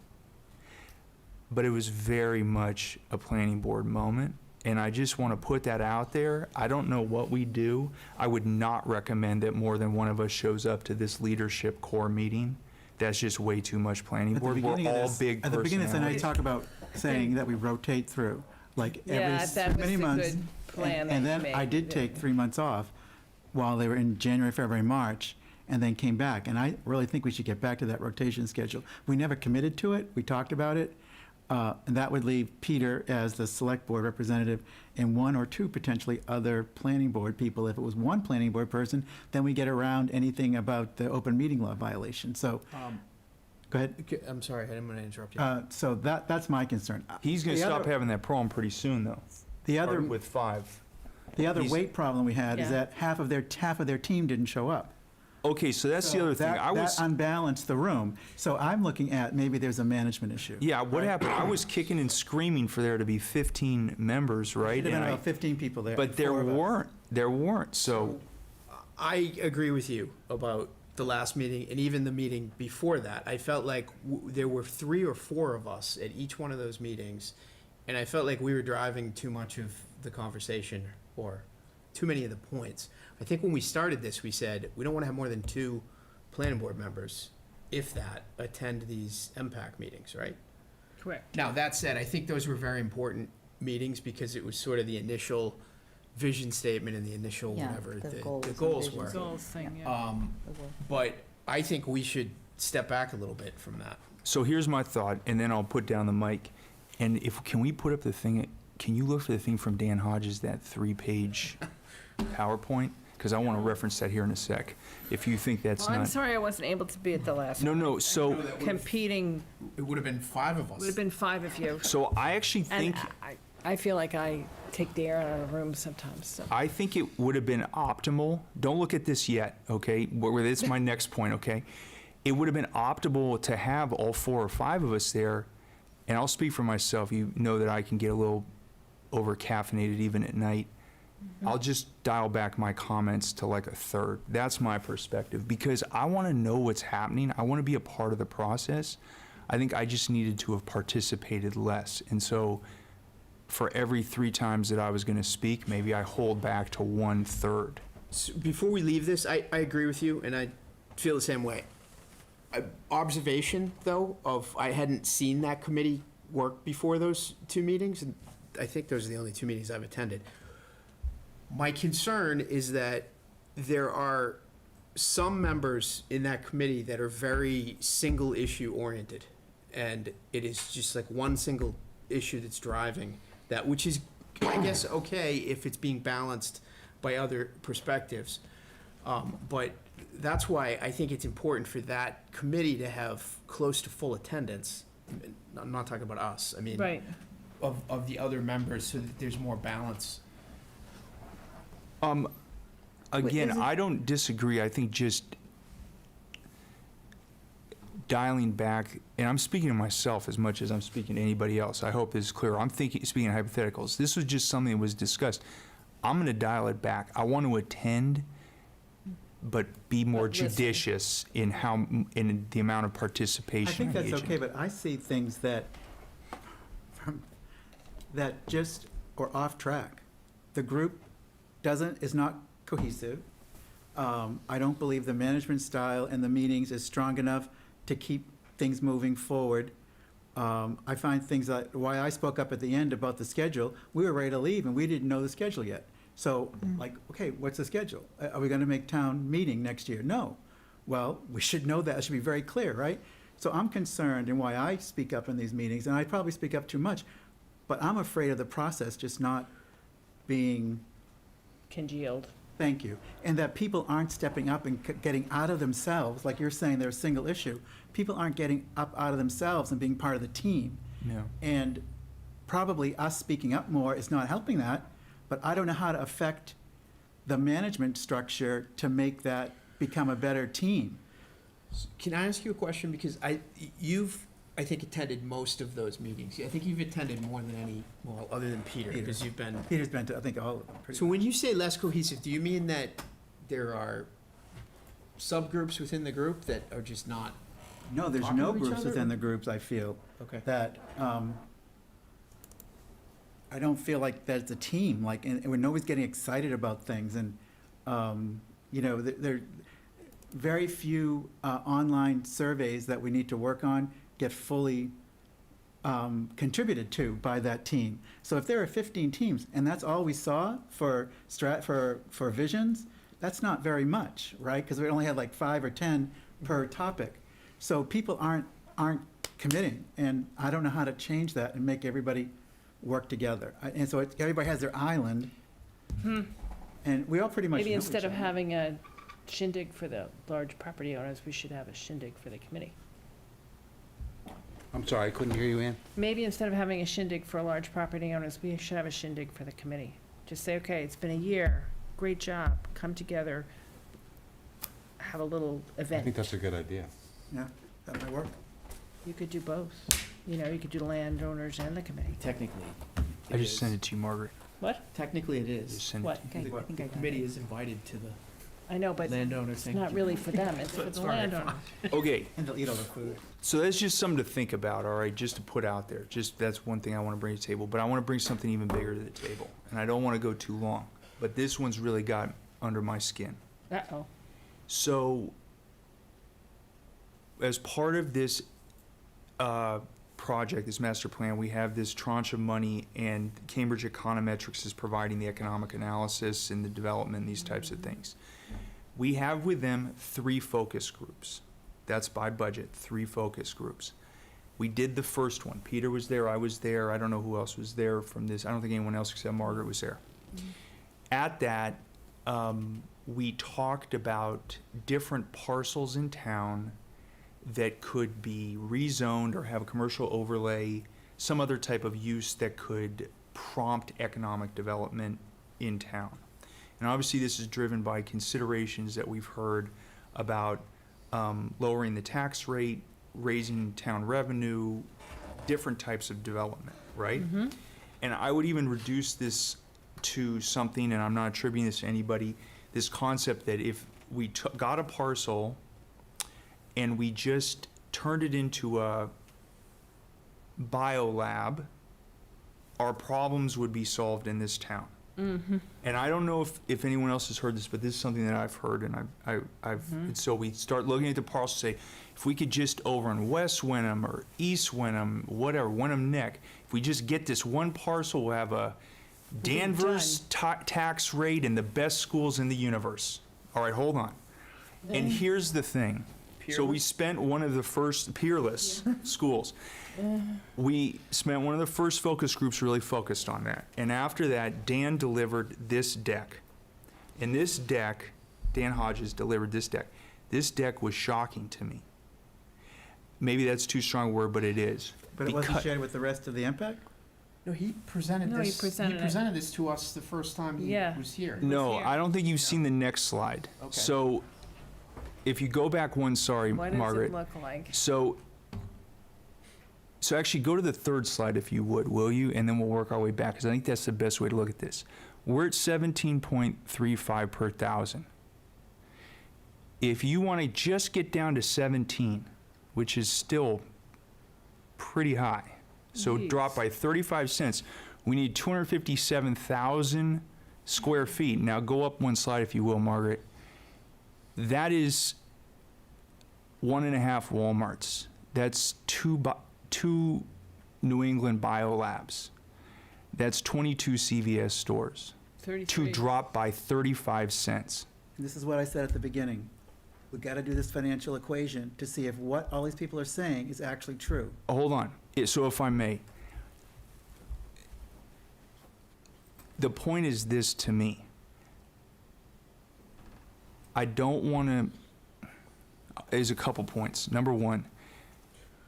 but it was very much a planning board moment. And I just want to put that out there. I don't know what we do. I would not recommend that more than one of us shows up to this leadership core meeting. That's just way too much planning At the board. We're beginning of all this- big At the beginning of this, I know you personalities. talk about saying that we rotate through, like Yeah, every that so was many the months. good plan And that you then I made. did take 3 months off while they were in January, February, March, and then came back. And I really think we should get back to that rotation schedule. We never committed to it. We talked about it. And that would leave Peter as the select board representative and 1 or 2 potentially other planning board people. If it was 1 planning board person, then we get around anything about the open meeting law violation. So, go ahead. I'm sorry, I didn't want to interrupt you. So that's my concern. He's going to The stop other- having that problem pretty soon, though. The other, With 5. the other he's- weight problem we had is Yeah. that half of their team didn't show up. Okay, so that's the So other thing. that- I was. That unbalanced the room. So I'm looking at maybe there's a management issue. Yeah, what happened? I was kicking and screaming for there to be 15 members, right? Should have been And I- about 15 people there. But there 4 of us. weren't. There weren't. So I agree with you about the last meeting and even the meeting before that. I felt like there were 3 or 4 of us at each one of those meetings, and I felt like we were driving too much of the conversation or too many of the points. I think when we started this, we said we don't want to have more than 2 planning board members, if that, attend these MPAC meetings, right? Correct. Now, that said, I think those were very important meetings because it was sort of the initial vision statement and the initial Yeah, whatever the the goals and goals visions. were. Goals thing, yeah. But I think we should step back a little bit from that. So here's my thought, and then I'll put down the mic. And can we put up the thing? Can you look for the thing from Dan Hodges, that 3-page PowerPoint? Because I want to reference that here in a sec. If you think that's Well, I'm not. sorry I wasn't able to be at the last. No. So Competing, It would have been 5 of us. would have been 5 of you. so I actually And think. I feel like I take the air out of the room sometimes, so. I think it would have been optimal. Don't look at this yet, okay? Where this is my next point, okay? It would have been optimal to have all 4 or 5 of us there. And I'll speak for myself. You know that I can get a little over caffeinated even at night. I'll just dial back my comments to like a third. That's my perspective, because I want to know what's happening. I want to be a part of the process. I think I just needed to have participated less. And so for every 3 times that I was going to speak, maybe I hold back to 1/3. So before we leave this, I agree with you, and I feel the same way. Observation, though, of I hadn't seen that committee work before those 2 meetings, and I think those are the only 2 meetings I've attended. My concern is that there are some members in that committee that are very single issue oriented, and it is just like one single issue that's driving that, which is, I guess, okay if it's being balanced by other perspectives. But that's why I think it's important for that committee to have close to full attendance. I'm not talking about us. I mean, Right. of the other members, so that there's more balance. Again, is it- I don't disagree. I think just dialing back, and I'm speaking to myself as much as I'm speaking to anybody else. I hope this is clear. I'm speaking of hypotheticals. This was just something that was discussed. I'm going to dial it back. I want to attend, but be more But listen. judicious in in the amount of I participation. think that's engaging. okay, but I see things that, that just are off track. The group is not cohesive. I don't believe the management style and the meetings is strong enough to keep things moving forward. I find things like, why I spoke up at the end about the schedule, we were ready to leave and we didn't know the schedule yet. So, like, okay, what's the schedule? Are we gonna make town meeting next year? No. Well, we should know that, it should be very clear, right? So I'm concerned, and why I speak up in these meetings, and I probably speak up too much, but I'm afraid of the process just not being, Congealed. thank you, and that people aren't stepping up and getting out of themselves, like you're saying, they're a single issue. People aren't getting up out of themselves and being part of the team. Yeah. And probably us speaking up more is not helping that, but I don't know how to affect the management structure to make that become a better team. Can I ask you a question? Because you've, I think, attended most of those meetings. I think you've attended more than any, well, other than Peter, Peter. because you've been. Peter's been to, I think, all of them. pretty So much. when you say less cohesive, do you mean that there are subgroups within the group that are just not? No, there's talking no to each groups other, within or- the groups, I feel, Okay. that, I don't feel like that's a team, like, and when nobody's getting excited about things, and, you know, there are very few online surveys that we need to work on get fully contributed to by that team. So if there are 15 teams, and that's all we saw for visions, that's not very much, right? Because we only had like 5 or 10 per topic. So people aren't committing, and I don't know how to change that and make everybody work together. And so everybody has their island, and we all pretty much Maybe know instead each of other. having a shindig for the large property owners, we should have a shindig for the committee. I'm sorry, I couldn't hear you, Ann. Maybe instead of having a shindig for large property owners, we should have a shindig for the committee. Just say, okay, it's been a year, great job, come together, have a little I event. think that's a good idea. Yeah, that might work. You could do both. You know, you could do the landowners and the committee. Technically. I just sent it to you, Margaret. What? Technically, it Just is. send it What? to you. The committee is invited to the I know, but landowner it's thing. not really for them, it's for the landowners. Okay, And they'll eat all the food. so that's just something to think about, all right, just to put out there. Just, that's one thing I want to bring to the table, but I want to bring something even bigger to the table. And I don't want to go too long, but this one's really got under my skin. Uh-oh. So, as part of this project, this master plan, we have this tranche of money, and Cambridge Econometrics is providing the economic analysis and the development, these types of things. We have with them 3 focus groups. That's by budget, 3 focus groups. We did the first one. Peter was there, I was there, I don't know who else was there from this. I don't think anyone else except Margaret was there. At that, we talked about different parcels in town that could be rezoned or have a commercial overlay, some other type of use that could prompt economic development in town. And obviously, this is driven by considerations that we've heard about lowering the tax rate, raising town revenue, different types of development, right? And I would even reduce this to something, and I'm not attributing this to anybody, this concept that if we got a parcel and we just turned it into a biolab, our problems would be solved in this town. And I don't know if anyone else has heard this, but this is something that I've heard, and and so we start looking at the parcel, say, if we could just over in West Wenham or East Wenham, whatever, Wenham Neck, if we just get this one parcel, we'll have a Danvers tax rate and the best schools in the universe. All right, hold on. And here's the thing. So we spent one of the first peerless schools. We spent one of the first focus groups really focused on that. And after that, Dan delivered this deck. And this deck, Dan Hodges delivered this deck. This deck was shocking to me. Maybe that's too strong a word, but it is. But it wasn't shared with the rest of the MPAC? No, he presented No, he this. presented it. This to us the first time he Yeah. was here. No, here. I don't think you've seen the next slide. Okay. So if you go back one, sorry, What does Margaret. it look like? So actually go to the third slide if you would, will you? And then we'll work our way back, because I think that's the best way to look at this. We're at 17.35 per thousand. If you want to just get down to 17, which is still pretty high, so Jeez. drop by 35 cents, we need 257,000 square feet. Now go up one slide if you will, Margaret. That is 1.5 Walmarts. That's two New England biolabs. That's 22 CVS stores. 33. To drop by 35 cents. And this is what I said at the beginning. We've got to do this financial equation to see if what all these people are saying is actually true. Hold on. So if I may, the point is this to me. I don't want to, there's a couple points. Number one,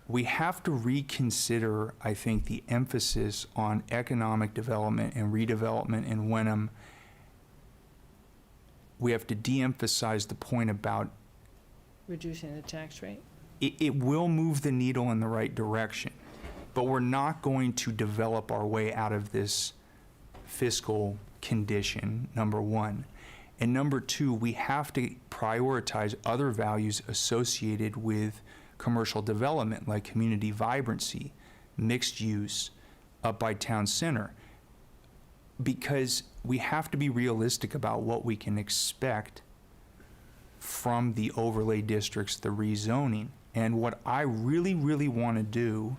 we have to reconsider, I think, the emphasis on economic development and redevelopment in Wenham. We have to de-emphasize the point about Reducing the tax rate? it will move the needle in the right direction, but we're not going to develop our way out of this fiscal condition, number one. And number two, we have to prioritize other values associated with commercial development, like community vibrancy, mixed use up by town center, because we have to be realistic about what we can expect from the overlay districts, the rezoning. And what I really, really want to do,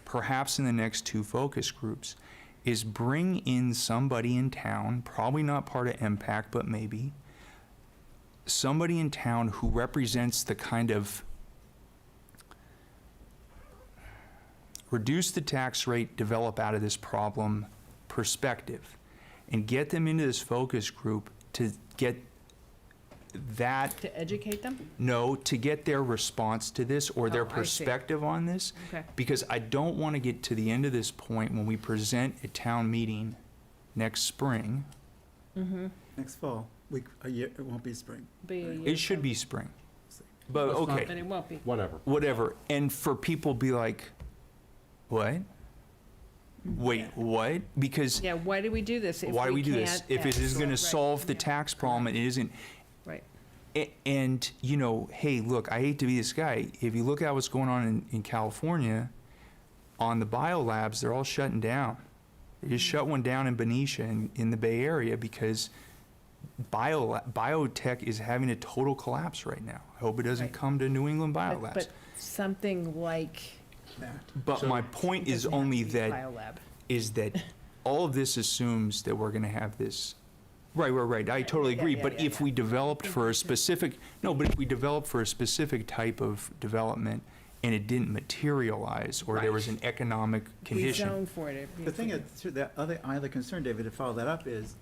perhaps in the next two focus groups, is bring in somebody in town, probably not part of MPAC, but maybe, somebody in town who represents the kind of reduce the tax rate, develop out of this problem perspective, and get them into this focus group to get that, To educate them? no, to get their response to this or their Oh, I see. perspective on this. Okay. Because I don't want to get to the end of this point when we present at town meeting next spring. Next fall, a year, it won't be spring. Be a year It should from- be spring. But, Let's not- okay, But it won't be. Whatever. whatever. And for people be like, what? Wait, what? Because Yeah, why do we do this if why do we do this? can't If it is going to Right. solve the tax problem, it isn't. Right. And, you know, hey, look, I hate to be this guy. If you look at what's going on in California, on the biolabs, they're all shutting down. They just shut one down in Benicia in the Bay Area because biotech is having a total collapse right now. I hope it doesn't Right. come to New England But biolabs. something like. But my point is doesn't have only to be that biolab. is that all of this assumes that we're going to have this. Right. I totally agree. yeah, But yeah, if yeah. we developed for a specific, no, but if we developed for a specific type of development and it didn't materialize, or there was an economic We condition. zone for it. The thing is, the other concern, David, to follow that up is,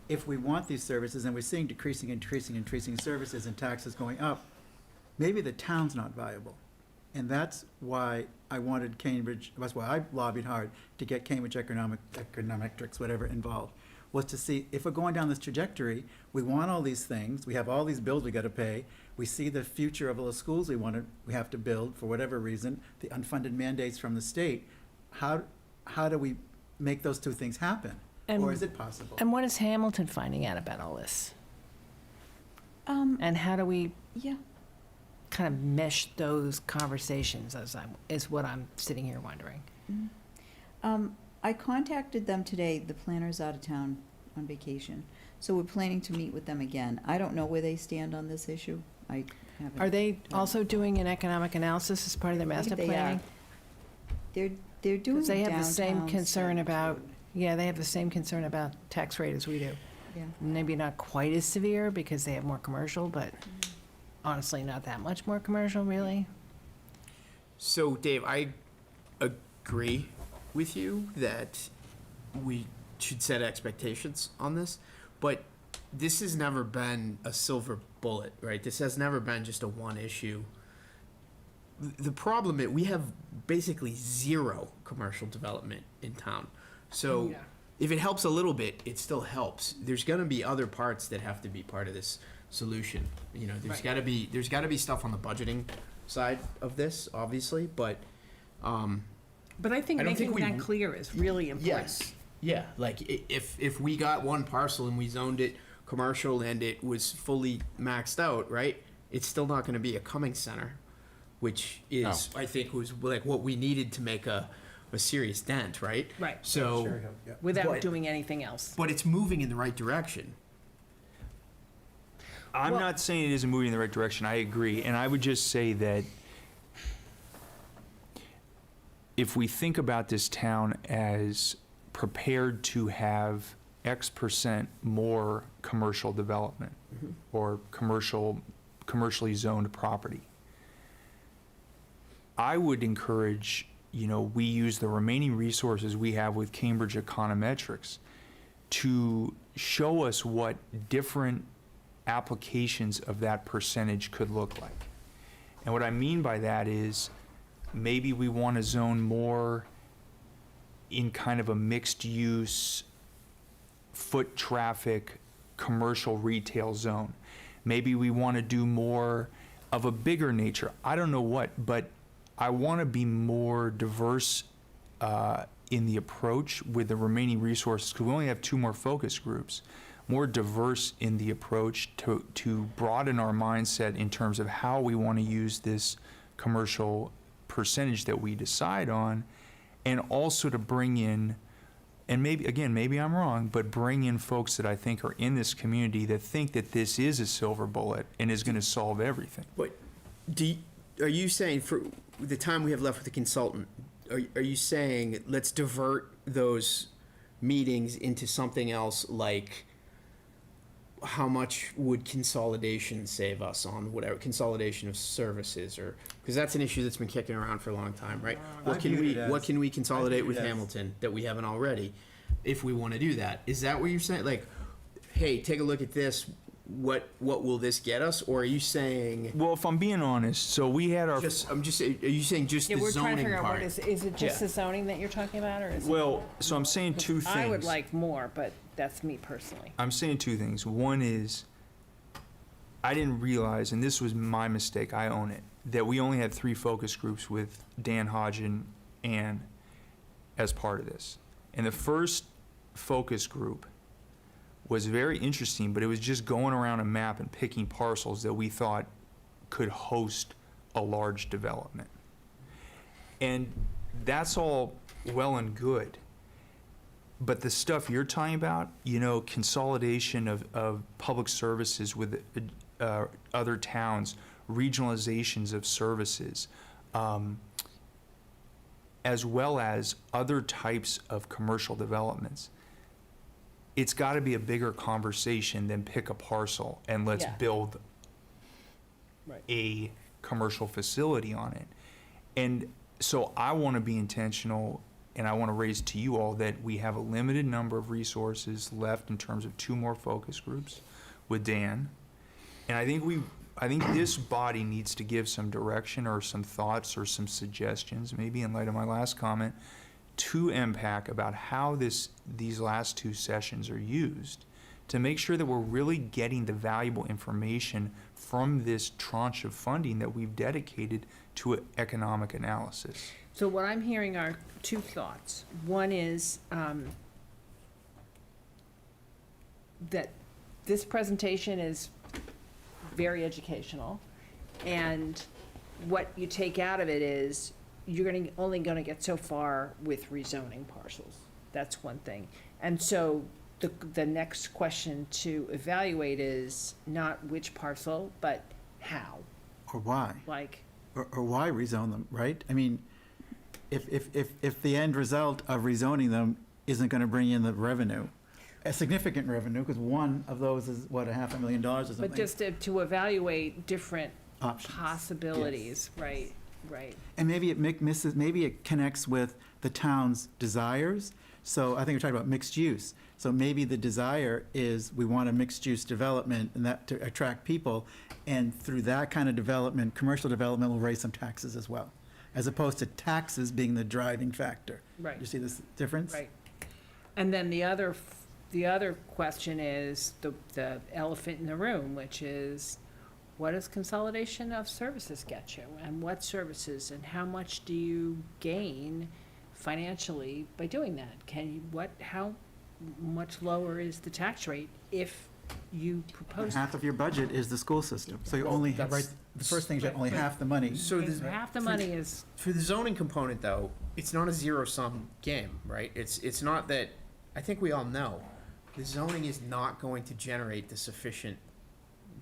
if we want these services and we're seeing increasing services and taxes going up, maybe the town's not viable. And that's why I wanted Cambridge, that's why I lobbied hard to get Cambridge Econometrics, whatever, involved, was to see, if we're going down this trajectory, we want all these things, we have all these bills we gotta pay, we see the future of all the schools we have to build for whatever reason, the unfunded mandates from the state, how do we make those two things happen? And- Or is it possible? And what is Hamilton finding out about all this? And how do we Yeah. kind of mesh those conversations is what I'm sitting here wondering. I contacted them today. The planner's out of town on vacation, so we're planning to meet with them again. I don't know where they stand on this issue. I haven't. Are they also doing an economic analysis as part of their I master think they are. planning? They're doing Because they have the same downtown concern stuff, about, too. yeah, they have the same concern about tax rate as we do. Yeah. Maybe not quite as severe because they have more commercial, but honestly, not that much more commercial, really. So, Dave, I agree with you that we should set expectations on this, but this has never been a silver bullet, right? This has never been just a one issue. The problem is we have basically zero commercial development in town. So if it helps a little bit, it still helps. There's going to be other parts that have to be part of this solution. You know, there's Right. got to be stuff on the budgeting side of this, obviously, but But I think I don't think making we- that clear is really important. yes, yeah. Like if we got one parcel and we zoned it commercial and it was fully maxed out, right? It's still not going to be a Cummings Center, which is I think was like what we needed to make a serious dent, right? Right. So, Without But- doing anything else. but it's moving in the right direction. I'm Well- not saying it isn't moving in the right direction. I agree. And I would just say that if we think about this town as prepared to have X% more commercial development or commercially zoned property, I would encourage, we use the remaining resources we have with Cambridge Econometrics to show us what different applications of that percentage could look like. And what I mean by that is maybe we want to zone more in kind of a mixed use, foot traffic, commercial retail zone. Maybe we want to do more of a bigger nature. I don't know what, but I want to be more diverse in the approach with the remaining resources, because we only have 2 more focus groups. More diverse in the approach to broaden our mindset in terms of how we want to use this commercial percentage that we decide on, and also to bring in, and maybe I'm wrong, but bring in folks that I think are in this community that think that this is a silver bullet and is going to solve everything. But are you saying for the time we have left with the consultant, are you saying let's divert those meetings into something else, like how much would consolidation save us on whatever consolidation of services, or because that's an issue that's been kicking around for a long time, right? What can we consolidate with Hamilton that we haven't already, if we want to do that? Is that what you're saying? Like, hey, take a look at this. What will this get us? Or are you saying Well, if I'm being honest, so we had our are you saying just Yeah, the we're trying to zoning figure out part? what is it just Yeah. the zoning that you're talking about, or is it? well, so I'm saying 2 things. I would like more, but that's me personally. I'm saying 2 things. One is, I didn't realize, and this was my mistake, I own it, that we only had 3 focus groups with Dan Hodge and Ann as part of this. And the first focus group was very interesting, but it was just going around a map and picking parcels that we thought could host a large development. And that's all well and good. But the stuff you're talking about, consolidation of public services with other towns, regionalizations of services, as well as other types of commercial developments, it's got to be a bigger conversation than pick a parcel and let's Yeah. build Right. a commercial facility on it. And so I want to be intentional, and I want to raise to you all that we have a limited number of resources left in terms of 2 more focus groups with Dan. And I think this body needs to give some direction or some thoughts or some suggestions, maybe in light of my last comment, to MPAC about how these last 2 sessions are used to make sure that we're really getting the valuable information from this tranche of funding that we've dedicated to economic analysis. So what I'm hearing are two thoughts. One is that this presentation is very educational, and what you take out of it is you're only going to get so far with rezoning parcels. That's one thing. And so the next question to evaluate is not which parcel, but how. Or why? Like, Or why rezone them, right? I mean, if the end result of rezoning them isn't going to bring in the revenue, a significant revenue, because one of those is, what, $500,000 or something? but just to evaluate different Options. possibilities, right, right. And maybe maybe it connects with the town's desires. So I think we're talking about mixed use. So maybe the desire is we want a mixed use development and that to attract people. And through that kind of development, commercial development will raise some taxes as well, as opposed to taxes being the driving factor. Right. You see this difference? Right. And then the other question is the elephant in the room, which is, what does consolidation of services get you? And what services, and how much do you gain financially by doing that? How much lower is the tax rate if you propose? Half of your budget is the school system. So you only have, right, the first thing is you have only half the money. So there's Half the money is, for the zoning component, though, it's not a zero-sum game, right? It's not that, I think we all know, the zoning is not going to generate the sufficient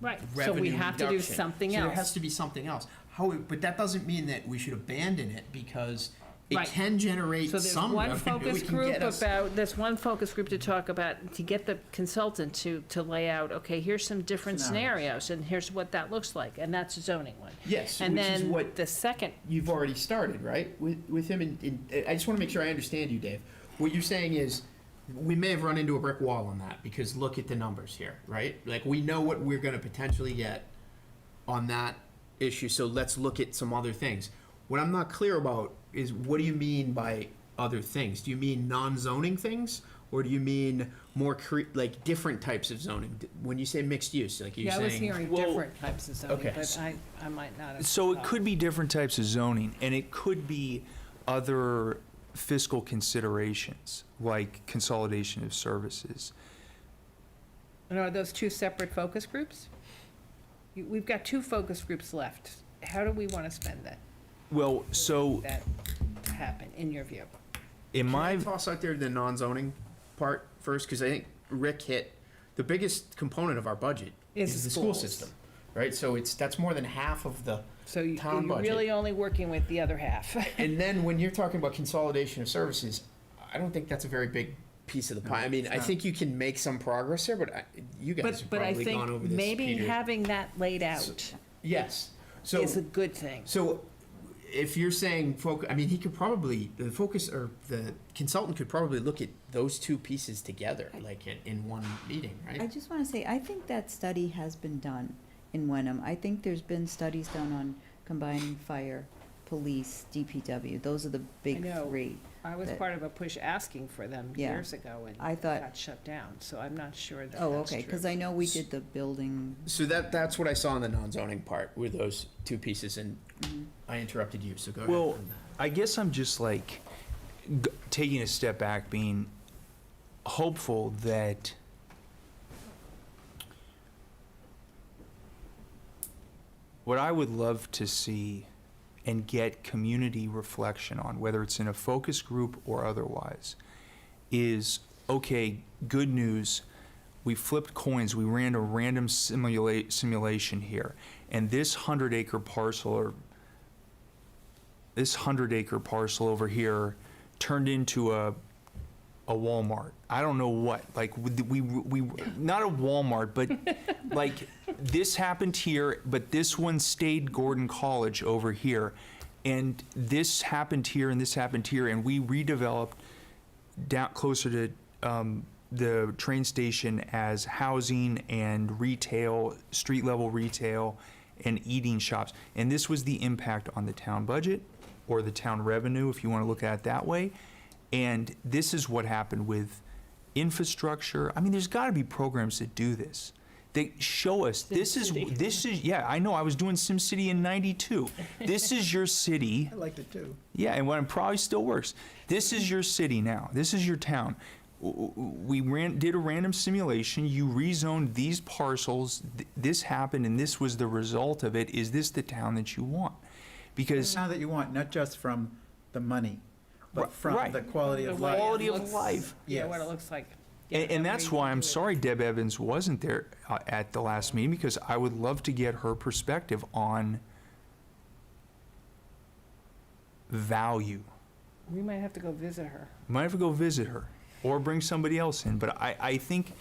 right, so revenue we have to do reduction. something So there has else. to be something else. But that doesn't mean that we should abandon it, because it Right. can generate So there's some one revenue. focus It can group get us- there's one focus group to talk about, to get the consultant to lay out, okay, here's some different scenarios, and here's what that looks like, and that's a zoning one. Yes, And which is then what the second, you've already started, right? With him, I just want to make sure I understand you, Dave. What you're saying is, we may have run into a brick wall on that, because look at the numbers here, right? Like, we know what we're going to potentially get on that issue, so let's look at some other things. What I'm not clear about is, what do you mean by other things? Do you mean non-zoning things, or do you mean more like different types of zoning? When you say mixed use, like you're yeah, I was saying, hearing well, different types of zoning, okay. but I might not have. So it thought. could be different types of zoning, and it could be other fiscal considerations, like consolidation of services. And are those two separate focus groups? We've got two focus groups left. How do we want to spend that? Well, so That happen, in your view? in Can I my, toss out there the non-zoning part first? Because I think Rick hit the biggest component of our budget is the school schools. system, right? So that's more than half of the, So you're Town budget. really only working with the other half. and then when you're talking about consolidation of services, I don't think that's a very big piece of the pie. I mean, it's I not. think you can make some progress here, but you guys have But I probably gone over think this, maybe Peter. having that laid out Yes. So, is a good thing. so if you're saying I mean, he could probably, the focus, or the consultant could probably look at those two pieces together, like in one meeting, right? I just want to say, I think that study has been done in Wenham. I think there's been studies done on combining fire, police, DPW. Those are the big know. three. I was that- part of a push asking for them Yeah. years ago, and I thought- got shut down, so I'm not sure that Oh, that's okay, true. because I know we did the building. So that's what I saw in the non-zoning part, were those two pieces, and Mhm. I interrupted you, so go ahead. well, I guess I'm just like taking a step back, being hopeful that what I would love to see and get community reflection on, whether it's in a focus group or otherwise, is, okay, good news, we flipped coins, we ran a random simulation here, and this 100-acre parcel, or this 100-acre parcel over here, turned into a Walmart. I don't know what, like, we not a Walmart, but like, this happened here, but this one stayed Gordon College over here, and this happened here, and this happened here, and we redeveloped down closer to the train station as housing and retail, street level retail, and eating shops. And this was the impact on the town budget, or the town revenue, if you want to look at it that way. And this is what happened with infrastructure. I mean, there's got to be programs that do this. They show us, this is, yeah, I know, I was doing SimCity in 92. This is your city. I liked it too. Yeah, and it probably still works. This is your city now. This is your town. We did a random simulation. You rezoned these parcels. This happened, and this was the result of it. Is this the town that you want? Because Now that you want, not just from the money, but from Right. the quality The of way life. it Quality of looks- life. Yeah, what it Yes. looks like. And that's why I'm sorry Deb Evans wasn't there at the last meeting, because I would love to get her perspective on value. We might have to go visit her. Might have to go visit her or bring somebody else in, but I think,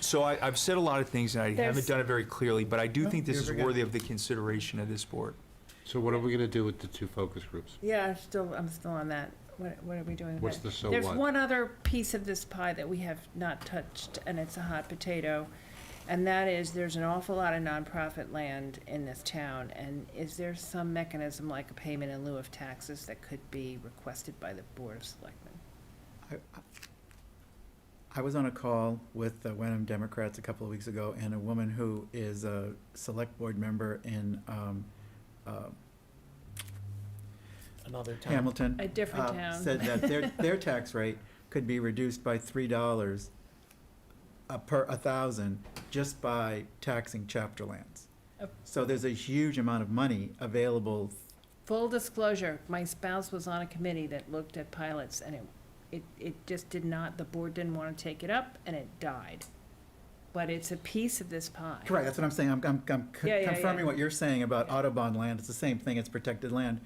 so I've said a lot of things and I There's- haven't done it very clearly, but I do No, think this you're is very good. worthy of the consideration of this board. So what are we gonna do with the 2 focus groups? Yeah, I'm still on that. What are we doing with What's that? the so There's what? one other piece of this pie that we have not touched, and it's a hot potato, and that is, there's an awful lot of nonprofit land in this town, and is there some mechanism like a payment in lieu of taxes that could be requested by the Board of Selectmen? I was on a call with the Wenham Democrats a couple of weeks ago, and a woman who is a select board member in Another town. Hamilton. A different town. Said that their tax rate could be reduced by $3 per 1,000 just by taxing chapter lands. Oh. So there's a huge amount of money available. Full disclosure, my spouse was on a committee that looked at pilots, and it just did not, the board didn't want to take it up, and it died. But it's a piece of this pie. Correct, that's what I'm saying. I'm Yeah, yeah, confirming yeah. what you're saying about Audubon land. It's the same thing, it's protected land.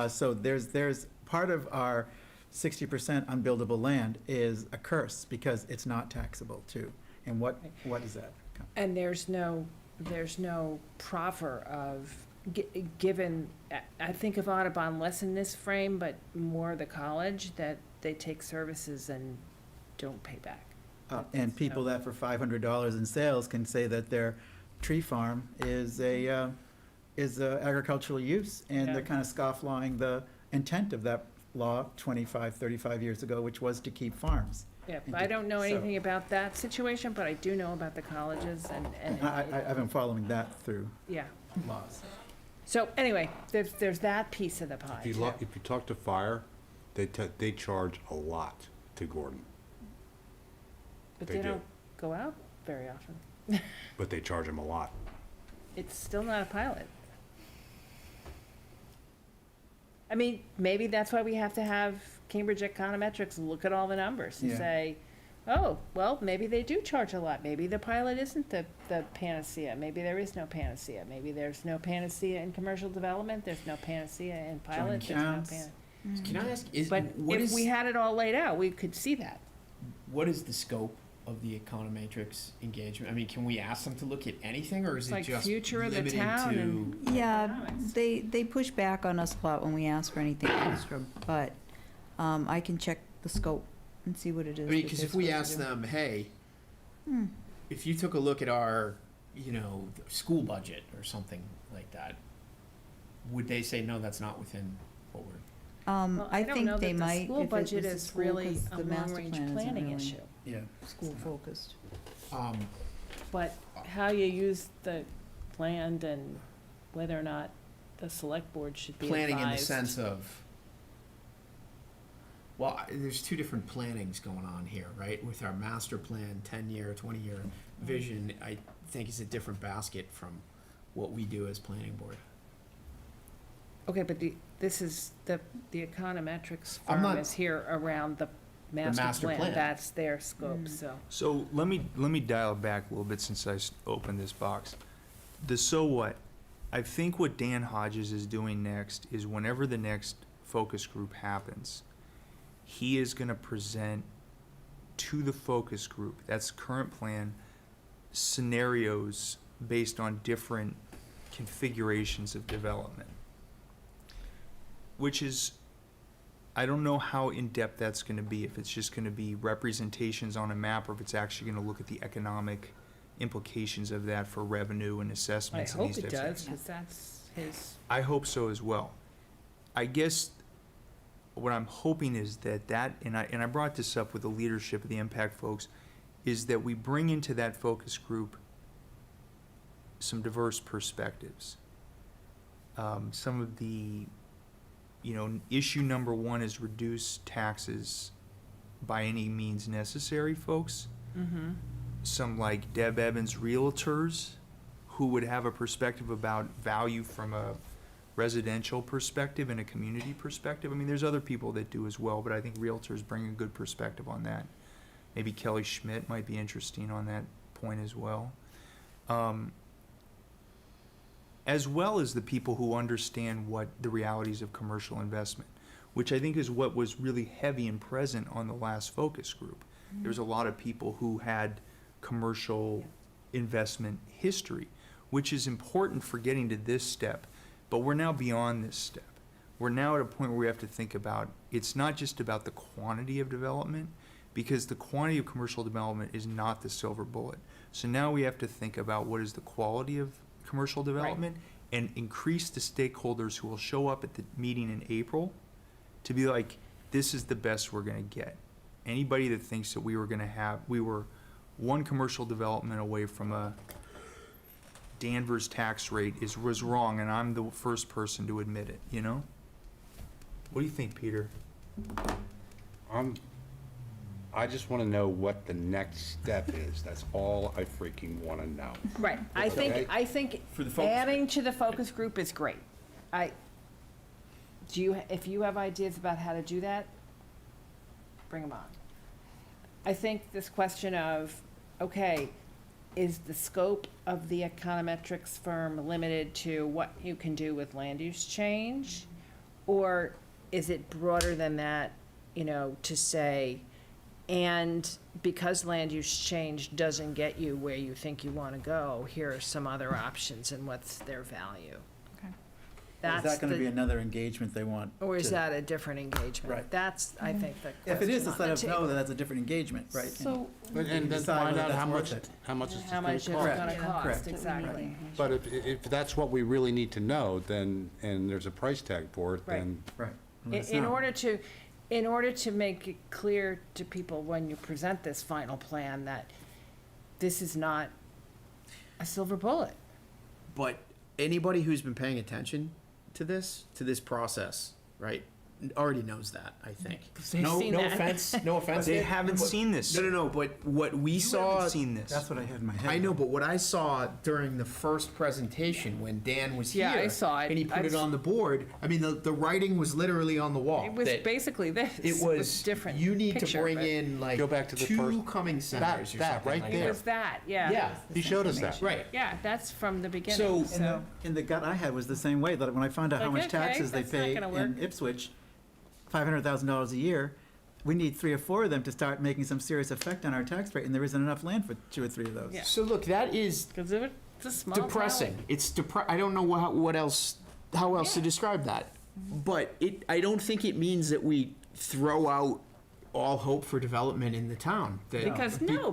So there's part of our 60% unbuildable land is a curse because it's not taxable too. And what is that? And there's no proffer of, given, I think of Audubon less in this frame, but more the college, that they take services and don't pay back. And people that for $500 in sales can say that their tree farm is agricultural use, and Yeah. they're kind of scofflawing the intent of that law 25, 35 years ago, which was to keep farms. Yeah, And I don't know so- anything about that situation, but I do know about the colleges and, I've been following that through yeah. laws. So anyway, there's that piece of the pie. If you talk to fire, they charge a lot to Gordon, But they they do. don't go out very often. but they charge him a lot. It's still not a pilot. I mean, maybe that's why we have to have Cambridge Econometrics look at all the numbers and Yeah. say, oh, well, maybe they do charge a lot. Maybe the pilot isn't the panacea. Maybe there is no panacea. Maybe there's no panacea in commercial development. There's no panacea in pilot. There's no counts. Can I ask, But if we had it all laid out, we could see that. what is the scope of the econometrics engagement? I mean, can we ask them to look at anything, or is It's it like just future of the limited town to? and- Yeah, Economics. they push back on us a lot when we ask for anything extra, but I can check the scope and see what it is. I mean, that because they're if we supposed to ask do. them, hey, Hmm. if you took a look at our, school budget or something like that, would they say, no, that's not within what we're? Well, I don't think know they that might. The school if it budget was the is school, really 'cause a the master long-range plan isn't planning really issue. Yeah. School-focused. But how you use the land and whether or not the select board should be advised. Planning in the sense of, well, there's two different plannings going on here, right? With our master plan, 10-year, 20-year vision, I think is a different basket from what we do as planning board. Okay, but this is, the econometrics I'm firm not- is here around the master master plan. plan. That's their scope, so. So let me dial it back a little bit since I opened this box. The so what? I think what Dan Hodges is doing next is whenever the next focus group happens, he is going to present to the focus group, that's current plan, scenarios based on different configurations of development. Which is, I don't know how in-depth that's going to be, if it's just going to be representations on a map, or if it's actually going to look at the economic implications of that for revenue and I assessments and hope these it types of does, things. because that's his, I hope so as well. I guess what I'm hoping is that, and I brought this up with the leadership of the impact folks, is that we bring into that focus group some diverse perspectives. Some of the, issue number one is reduce taxes by any means necessary, folks. Mm-hmm. Some like Deb Evans realtors who would have a perspective about value from a residential perspective and a community perspective. I mean, there's other people that do as well, but I think realtors bring a good perspective on that. Maybe Kelly Schmidt might be interesting on that point as well. As well as the people who understand what the realities of commercial investment, which I think is what was really heavy and present on the last focus group. There was a lot of people who had commercial investment history, which is important for getting to this step. But we're now beyond this step. We're now at a point where we have to think about, it's not just about the quantity of development, because the quantity of commercial development is not the silver bullet. So now we have to think about what is the quality of commercial development and increase the stakeholders who will show up at the meeting in April to be like, this is the best we're gonna get. Anybody that thinks that we were one commercial development away from a Danvers tax rate was wrong, and I'm the first person to admit it, What do you think, Peter? I just want to know what the next step is. That's all I freaking want to know. Right. I think For the focus adding to the focus group is great. If you have ideas about how to do that, bring them on. I think this question of, okay, is the scope of the econometrics firm limited to what you can do with land use change? Or is it broader than that, to say, and because land use change doesn't get you where you think you want to go, here are some other options and what's their value? Is that going to be another engagement they want? Or is that a different engagement? Right. That's, I think, the If it is, question let's on let the us know table. that that's a different engagement, right? So, And then decide find whether out that's how worth much, it. how much it's how going much it's to gonna cost. cost, Correct. exactly. But if that's what we really need to know, then, and there's a price tag for it, Right. then Right. Let us In know. order to make it clear to people when you present this final plan that this is not a silver bullet. But anybody who's been paying attention to this process, right, already knows that, I think. No offense, no offense. They haven't seen this. No, but what we You saw. haven't seen this. That's what I had in my head. I know, but what I saw during the first presentation when Dan was here. Yeah, I saw it. And he put it on the board, I mean, the writing was literally on the wall. It was that basically this. It was, different you need picture, to bring but in like Go back to the two first- coming centers or that something right like It there. was that, yeah. Yeah, he showed us that. right. Yeah, that's from the beginning, So- so. And the gut I had was the same way, that when I found out how Like, much taxes they okay, that's not pay gonna in work. Ipswich, $500,000 a year, we need 3 or 4 of them to start making some serious effect on our tax rate, and there isn't enough land for 2 or 3 of those. Yeah. So look, that is Because it's a small town. depressing. It's I don't know how else to describe that. But I don't think it means that we throw out all hope for development in the town. Because No.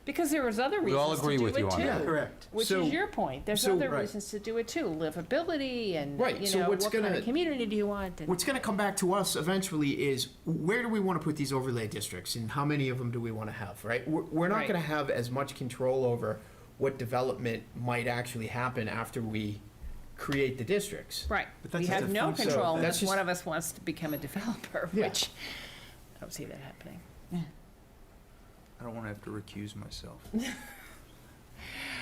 because there was other We all reasons to agree do with you it on too. that. Correct. Which So- is your point. There's so- other Right. reasons to do it too. Livability and, Right, so what's what kind gonna- of community do you want? And What's going to come back to us eventually is where do we want to put these overlay districts and how many of them do we want to have, right? We're not Right. going to have as much control over what development might actually happen after we create the districts. Right. But that's We just have a no function. control That's unless just- one of us wants to become a developer, Yeah. which I don't see that happening. I don't want to have to recuse myself.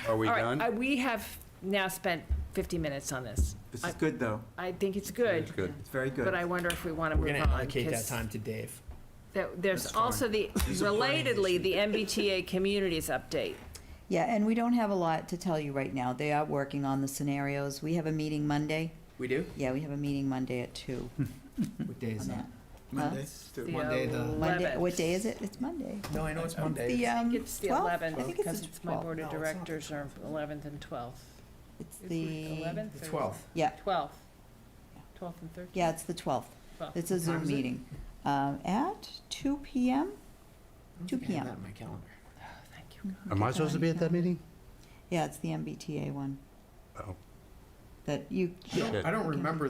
Are we All right, done? we have now spent 50 minutes on this. This is good, though. I think it's good, It's good. It's very good. but I wonder if we want to We're move going on. to allocate that 'cause time to Dave. There's That's fine. also relatedly, the MBTA Communities update. Yeah, and we don't have a lot to tell you right now. They are working on the scenarios. We have a meeting Monday. We do? Yeah, we have a meeting Monday at 2 What day is on that? that. Monday. The Monday, the- Monday, 11th. what day is it? It's Monday. No, I know it's The, Monday. I think it's the 12th? 11th, I think because the it's my 12th. board of No, it's not the directors are 11th and 12th. It's Is it the, 11th? The or 12th. yeah, 12th. 12th and 13th? yeah, it's the 12th. 12th. It's a What time Zoom is it? meeting. At 2 PM? I don't 2 think I have p.m. that on my calendar. Thank you. Am I supposed to be at that meeting? Yeah, it's the MBTA one. Oh. That you, Shit. I don't remember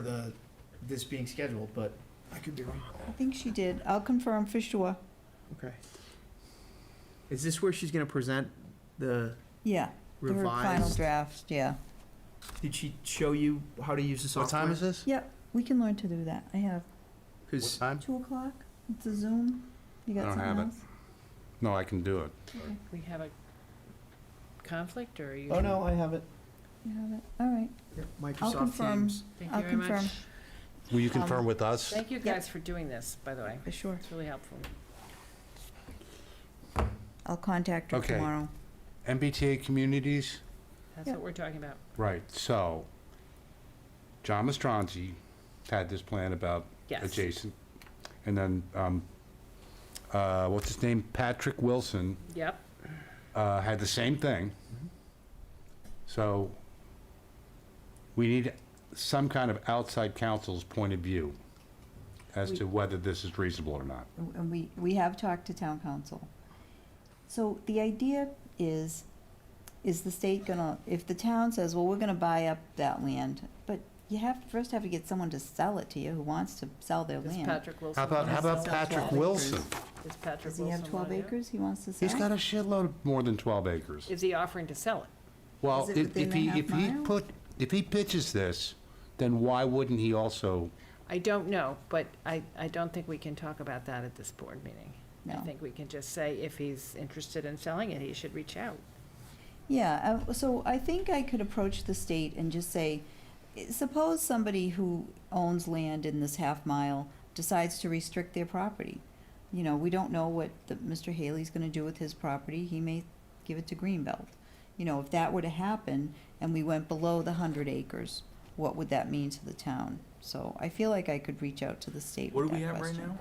this being scheduled, but I could be wrong. I think she did. I'll confirm for sure. Okay. Is this where she's gonna present the Yeah. Her final revised? draft, yeah. Did she show you how to use the What software? time is this? Yep, we can learn to do that. I have What 'Cause time? 2 o'clock. It's a Zoom. You I got don't something have it. else? No, I can do it. We have a conflict, or are you? oh no, I have it. You have it? All right. Microsoft confirm. Teams. Thank I'll you very much. confirm. Will you confirm with us? Thank you guys for doing this, by the way. For sure. It's really helpful. I'll contact her Okay. tomorrow. MBTA communities? That's Yep. what we're talking about. Right, so, John Mastronzi had this plan about Yes. adjacent. And then, what's his name? Patrick Wilson Yep. had the same thing. So, we need some kind of outside counsel's point of view as to whether this is reasonable or not. And we have talked to town council. So the idea is the state gonna, if the town says, well, we're gonna buy up that land, but you first have to get someone to sell it to you who wants to sell their Does land. Patrick Wilson? How about wanna sell? Patrick 12 Wilson? Does Patrick Does he Wilson have 12 wanna do it? acres he wants to sell? He's got a shitload of more than 12 acres. Is he offering to sell it? Well, Is it if within if the he, half if he mile? if he pitches this, then why wouldn't he also, I don't know, but I don't think we can talk about that at this board meeting. I No. think we can just say if he's interested in selling it, he should reach out. Yeah, so I think I could approach the state and just say, suppose somebody who owns land in this half mile decides to restrict their property. You know, we don't know what Mr. Haley's gonna do with his property. He may give it to Greenbelt. You know, if that were to happen and we went below the 100 acres, what would that mean to the town? So I feel like I could reach out to the state What with are we that at right question. now?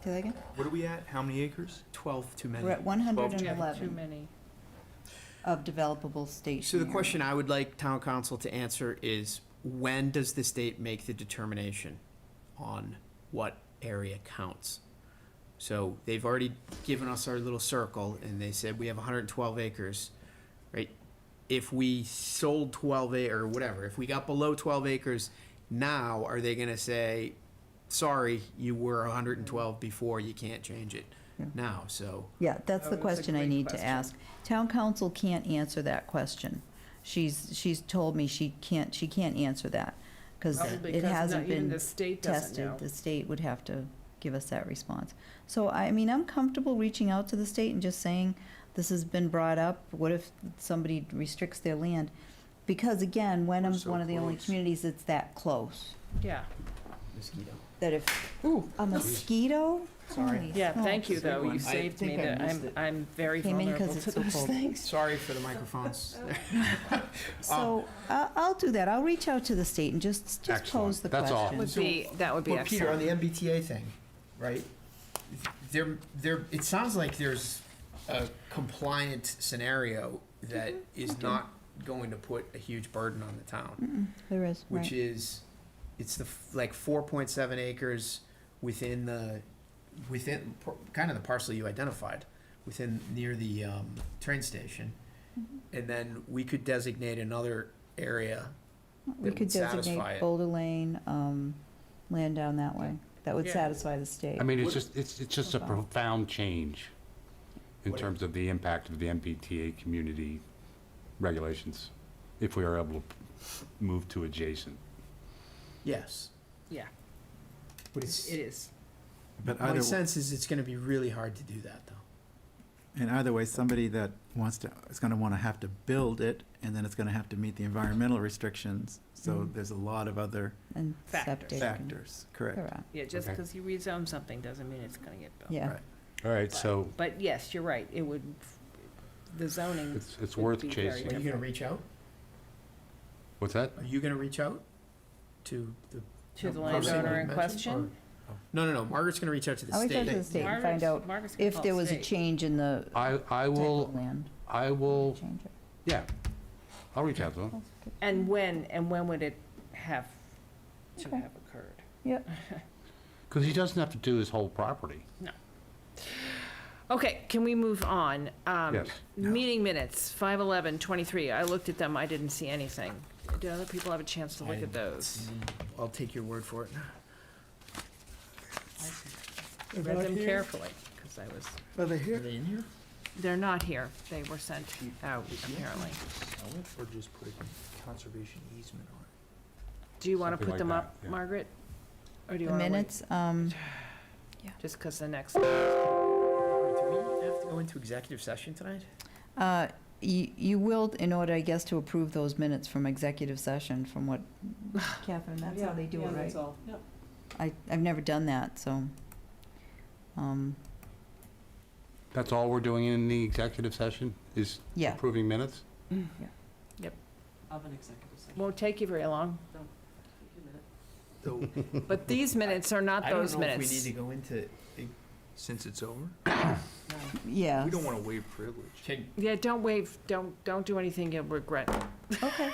Say that again? What are we at? How many acres? 12 too many. We're at Yeah, 111 too many. of developable station So the area. question I would like town council to answer is, when does the state make the determination on what area counts? So they've already given us our little circle, and they said we have 112 acres, right? If we sold or whatever, if we got below 12 acres, now are they gonna say, sorry, you were 112 before, you can't change it Yeah. now, so. Yeah, that's Oh, the that's a question I great need to question. ask. Town council can't answer that question. She's told me she can't answer that, because Probably it because hasn't even been the state doesn't know. tested. The state would have to give us that response. So, I mean, I'm comfortable reaching out to the state and just saying, this has been brought up, what if somebody restricts their land? Because again, Wenham's so one of the only close. communities that's that close, Yeah. Mosquito. that if, a mosquito? Sorry. Holy Yeah, smokes. thank you, though. You I saved me. think I That missed it. I'm very Came in 'cause vulnerable it's to so those cold. things. Sorry for the microphones. So, I'll do that. I'll reach out to the state and just Excellent. pose the That's all. question. That would be But Peter, on excellent. the MBTA thing, right? It sounds like there's a compliant scenario that is not going to put a huge burden on the town, There is, which right. is, it's like 4.7 acres within kind of the parcel you identified, near the train station. And then we could designate another area We that could would satisfy designate it. Boulder Lane, land down that way. That would Yeah. satisfy the state. I mean, it's just a profound change in What- terms of the impact of the MBTA community regulations, if we are able to move to adjacent. Yes. Yeah, But it's, it is. But my either, sense is it's gonna be really hard to do that, though. and either way, somebody that is gonna wanna have to build it, and then it's gonna have to meet the environmental restrictions. So there's a lot of other And Factors. septic. and- factors, correct? Correct, Yeah, just Okay. because you rezone something doesn't mean it's gonna get built. yeah. Right. All right, so But yes, you're right, it would, the zoning. it's would worth be very Are chasing. you gonna different. reach out? What's that? Are you gonna reach out to the? To the person you landowner in mentioned, question? or- No, Margaret's gonna reach out to the I'll reach out state. to the state and find Margaret's- out Margaret's gonna if call there was a state. change in the I type will, of land. I will, Change it. yeah, I'll reach out to them. And when would it have to Okay. have occurred? Yep. Because he doesn't have to do his whole property. Okay, can we move on? Yes. Meeting minutes, 5/11/23. I looked at them, I didn't see anything. Did other people have a chance to look at those? I'll take your word for it. Read them carefully, because I was, Are they here? Are they in here? they're not here. They were sent out, apparently. Sell it or just put a conservation easement on it? Do you want to Something put like them that, up, yeah. Margaret? Or do you The want to wait? minutes, Just because the next, Do we have to go into executive session tonight? you will, in order, I guess, to approve those minutes from executive session, from what, Catherine, that's how they do it, right? Yep. I've never done that, so, That's all we're doing in the executive session, is yeah. approving minutes? Of an executive session. won't take you very long. So, But these minutes are not those I don't know if we minutes. need to go into, since it's over, Yeah. we don't want to waive privilege. can, Yeah, don't waive, don't do anything you'll regret. Okay,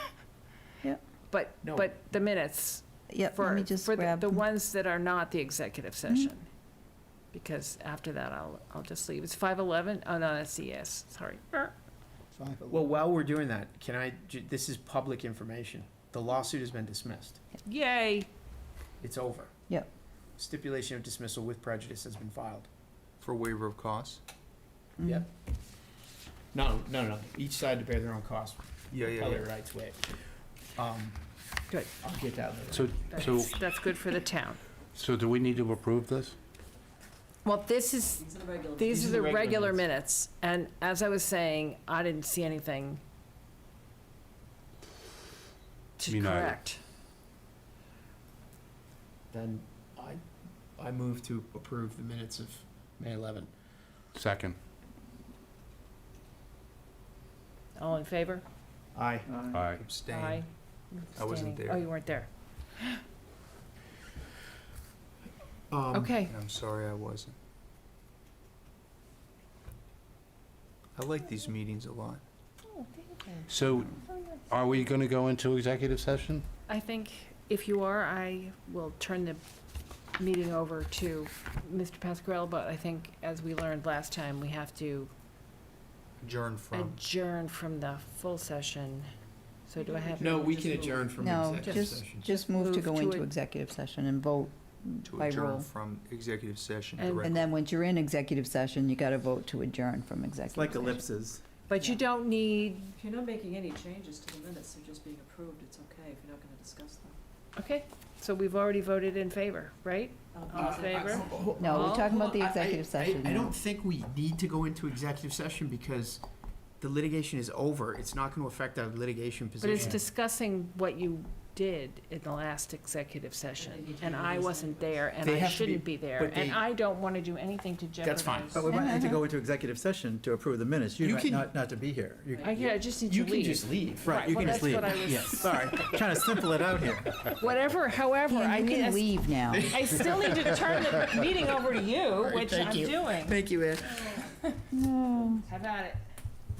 But, No. but the minutes, yep, let for, me just for grab. the ones that are not the executive session. Because after that, I'll just leave. It's 5:11, oh, no, that's ES, sorry. well, while we're doing that, this is public information. The lawsuit has been dismissed. Yay, It's over. Yep. Stipulation of dismissal with prejudice has been filed. For waiver of costs? Yep. No. Each side to bear their own costs. Other rights waived. Good. I'll get that later. So, that's good for the town. so do we need to approve this? Well, these are the regular minutes, and as I was saying, I didn't see anything to Me neither. correct. Then I move to approve the minutes of May 11. Second. All in favor? Aye. Aye. Abstain. Aye. I wasn't Abstaining. there. Oh, you weren't there. Um, Okay. I'm sorry I wasn't. I like these meetings a lot. So, are we going to go into executive session? I think if you are, I will turn the meeting over to Mr. Pasquarello, but I think, as we learned last time, we have to Adjourn from. adjourn from the full session. So do I have? No, we can adjourn from No, executive just, session. just move to Move go to into it. executive session and vote To by adjourn roll. from executive session And- directly. And then once you're in executive session, you gotta vote to adjourn from It's executive like session. ellipses. But you don't need, If you're not making any changes to the minutes, they're just being approved, it's okay if you're not gonna discuss them. okay, so we've already voted in favor, right? All in favor? No, we're talking about Hold the on. executive session I now. don't think we need to go into executive session because the litigation is over. It's not going to affect our litigation But it's position. discussing what you did in the last executive session, and I wasn't there, and They I have to be- shouldn't be there, but and they- I don't want to do anything to jeopardize. That's fine. But we might need to go into executive session to approve the minutes. You You might can- not to be here. You- I just need You to can leave. just leave. Right, you well, can just that's leave. what I was- Yes, sorry, trying to simple it out here. Whatever, however, I Ian, you need, can leave now. I still need to turn the meeting over to you, which thank I'm you. doing. Thank you, Ed. Have at it.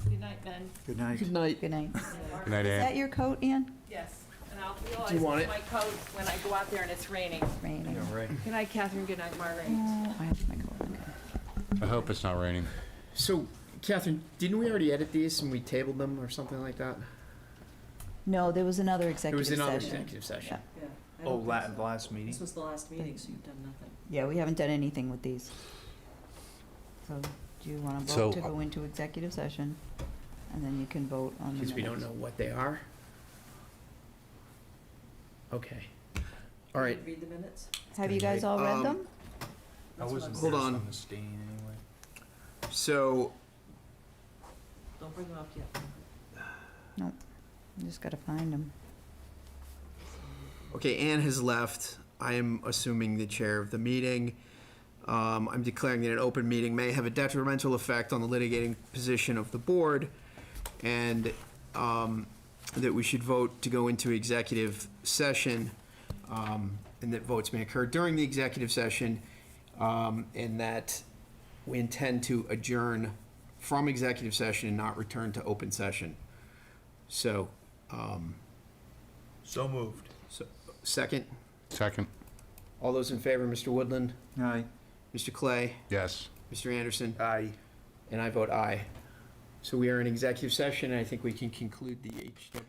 Good night, Ben. Good night. Good night. Good night. Good night, Is Ann. that your coat, Ann? Yes, and I'll Do you want realize it? my coat when I go out there and it's raining. Raining. Right. Good night, Catherine, good night, Margaret. I have my coat, okay. I hope it's not raining. So, Catherine, didn't we already edit these and we tabled them or something like that? No, there was another There executive was another session. executive session. Yeah. I Oh, don't think so. the last meeting? This was the last meeting, so you've done nothing. Yeah, we haven't done anything with these. So do you want to So- vote to go into executive session? And then you can vote on the Because we don't minutes. know what they are? Okay. All right. Read the minutes? Have you guys all read them? I That's what wasn't I'm there, Hold so on. I'm abstaining anyway. So, Don't bring them up yet. You just gotta find them. okay, Ann has left. I am assuming the chair of the meeting. I'm declaring that an open meeting may have a detrimental effect on the litigating position of the board, and that we should vote to go into executive session, and that votes may occur during the executive session, and that we intend to adjourn from executive session and not return to open session. So, So moved. second, Second. all those in favor, Mr. Woodland, Aye. Mr. Clay, Yes. Mr. Anderson, Aye. and I vote aye. So we are in executive session, and I think we can conclude the HW.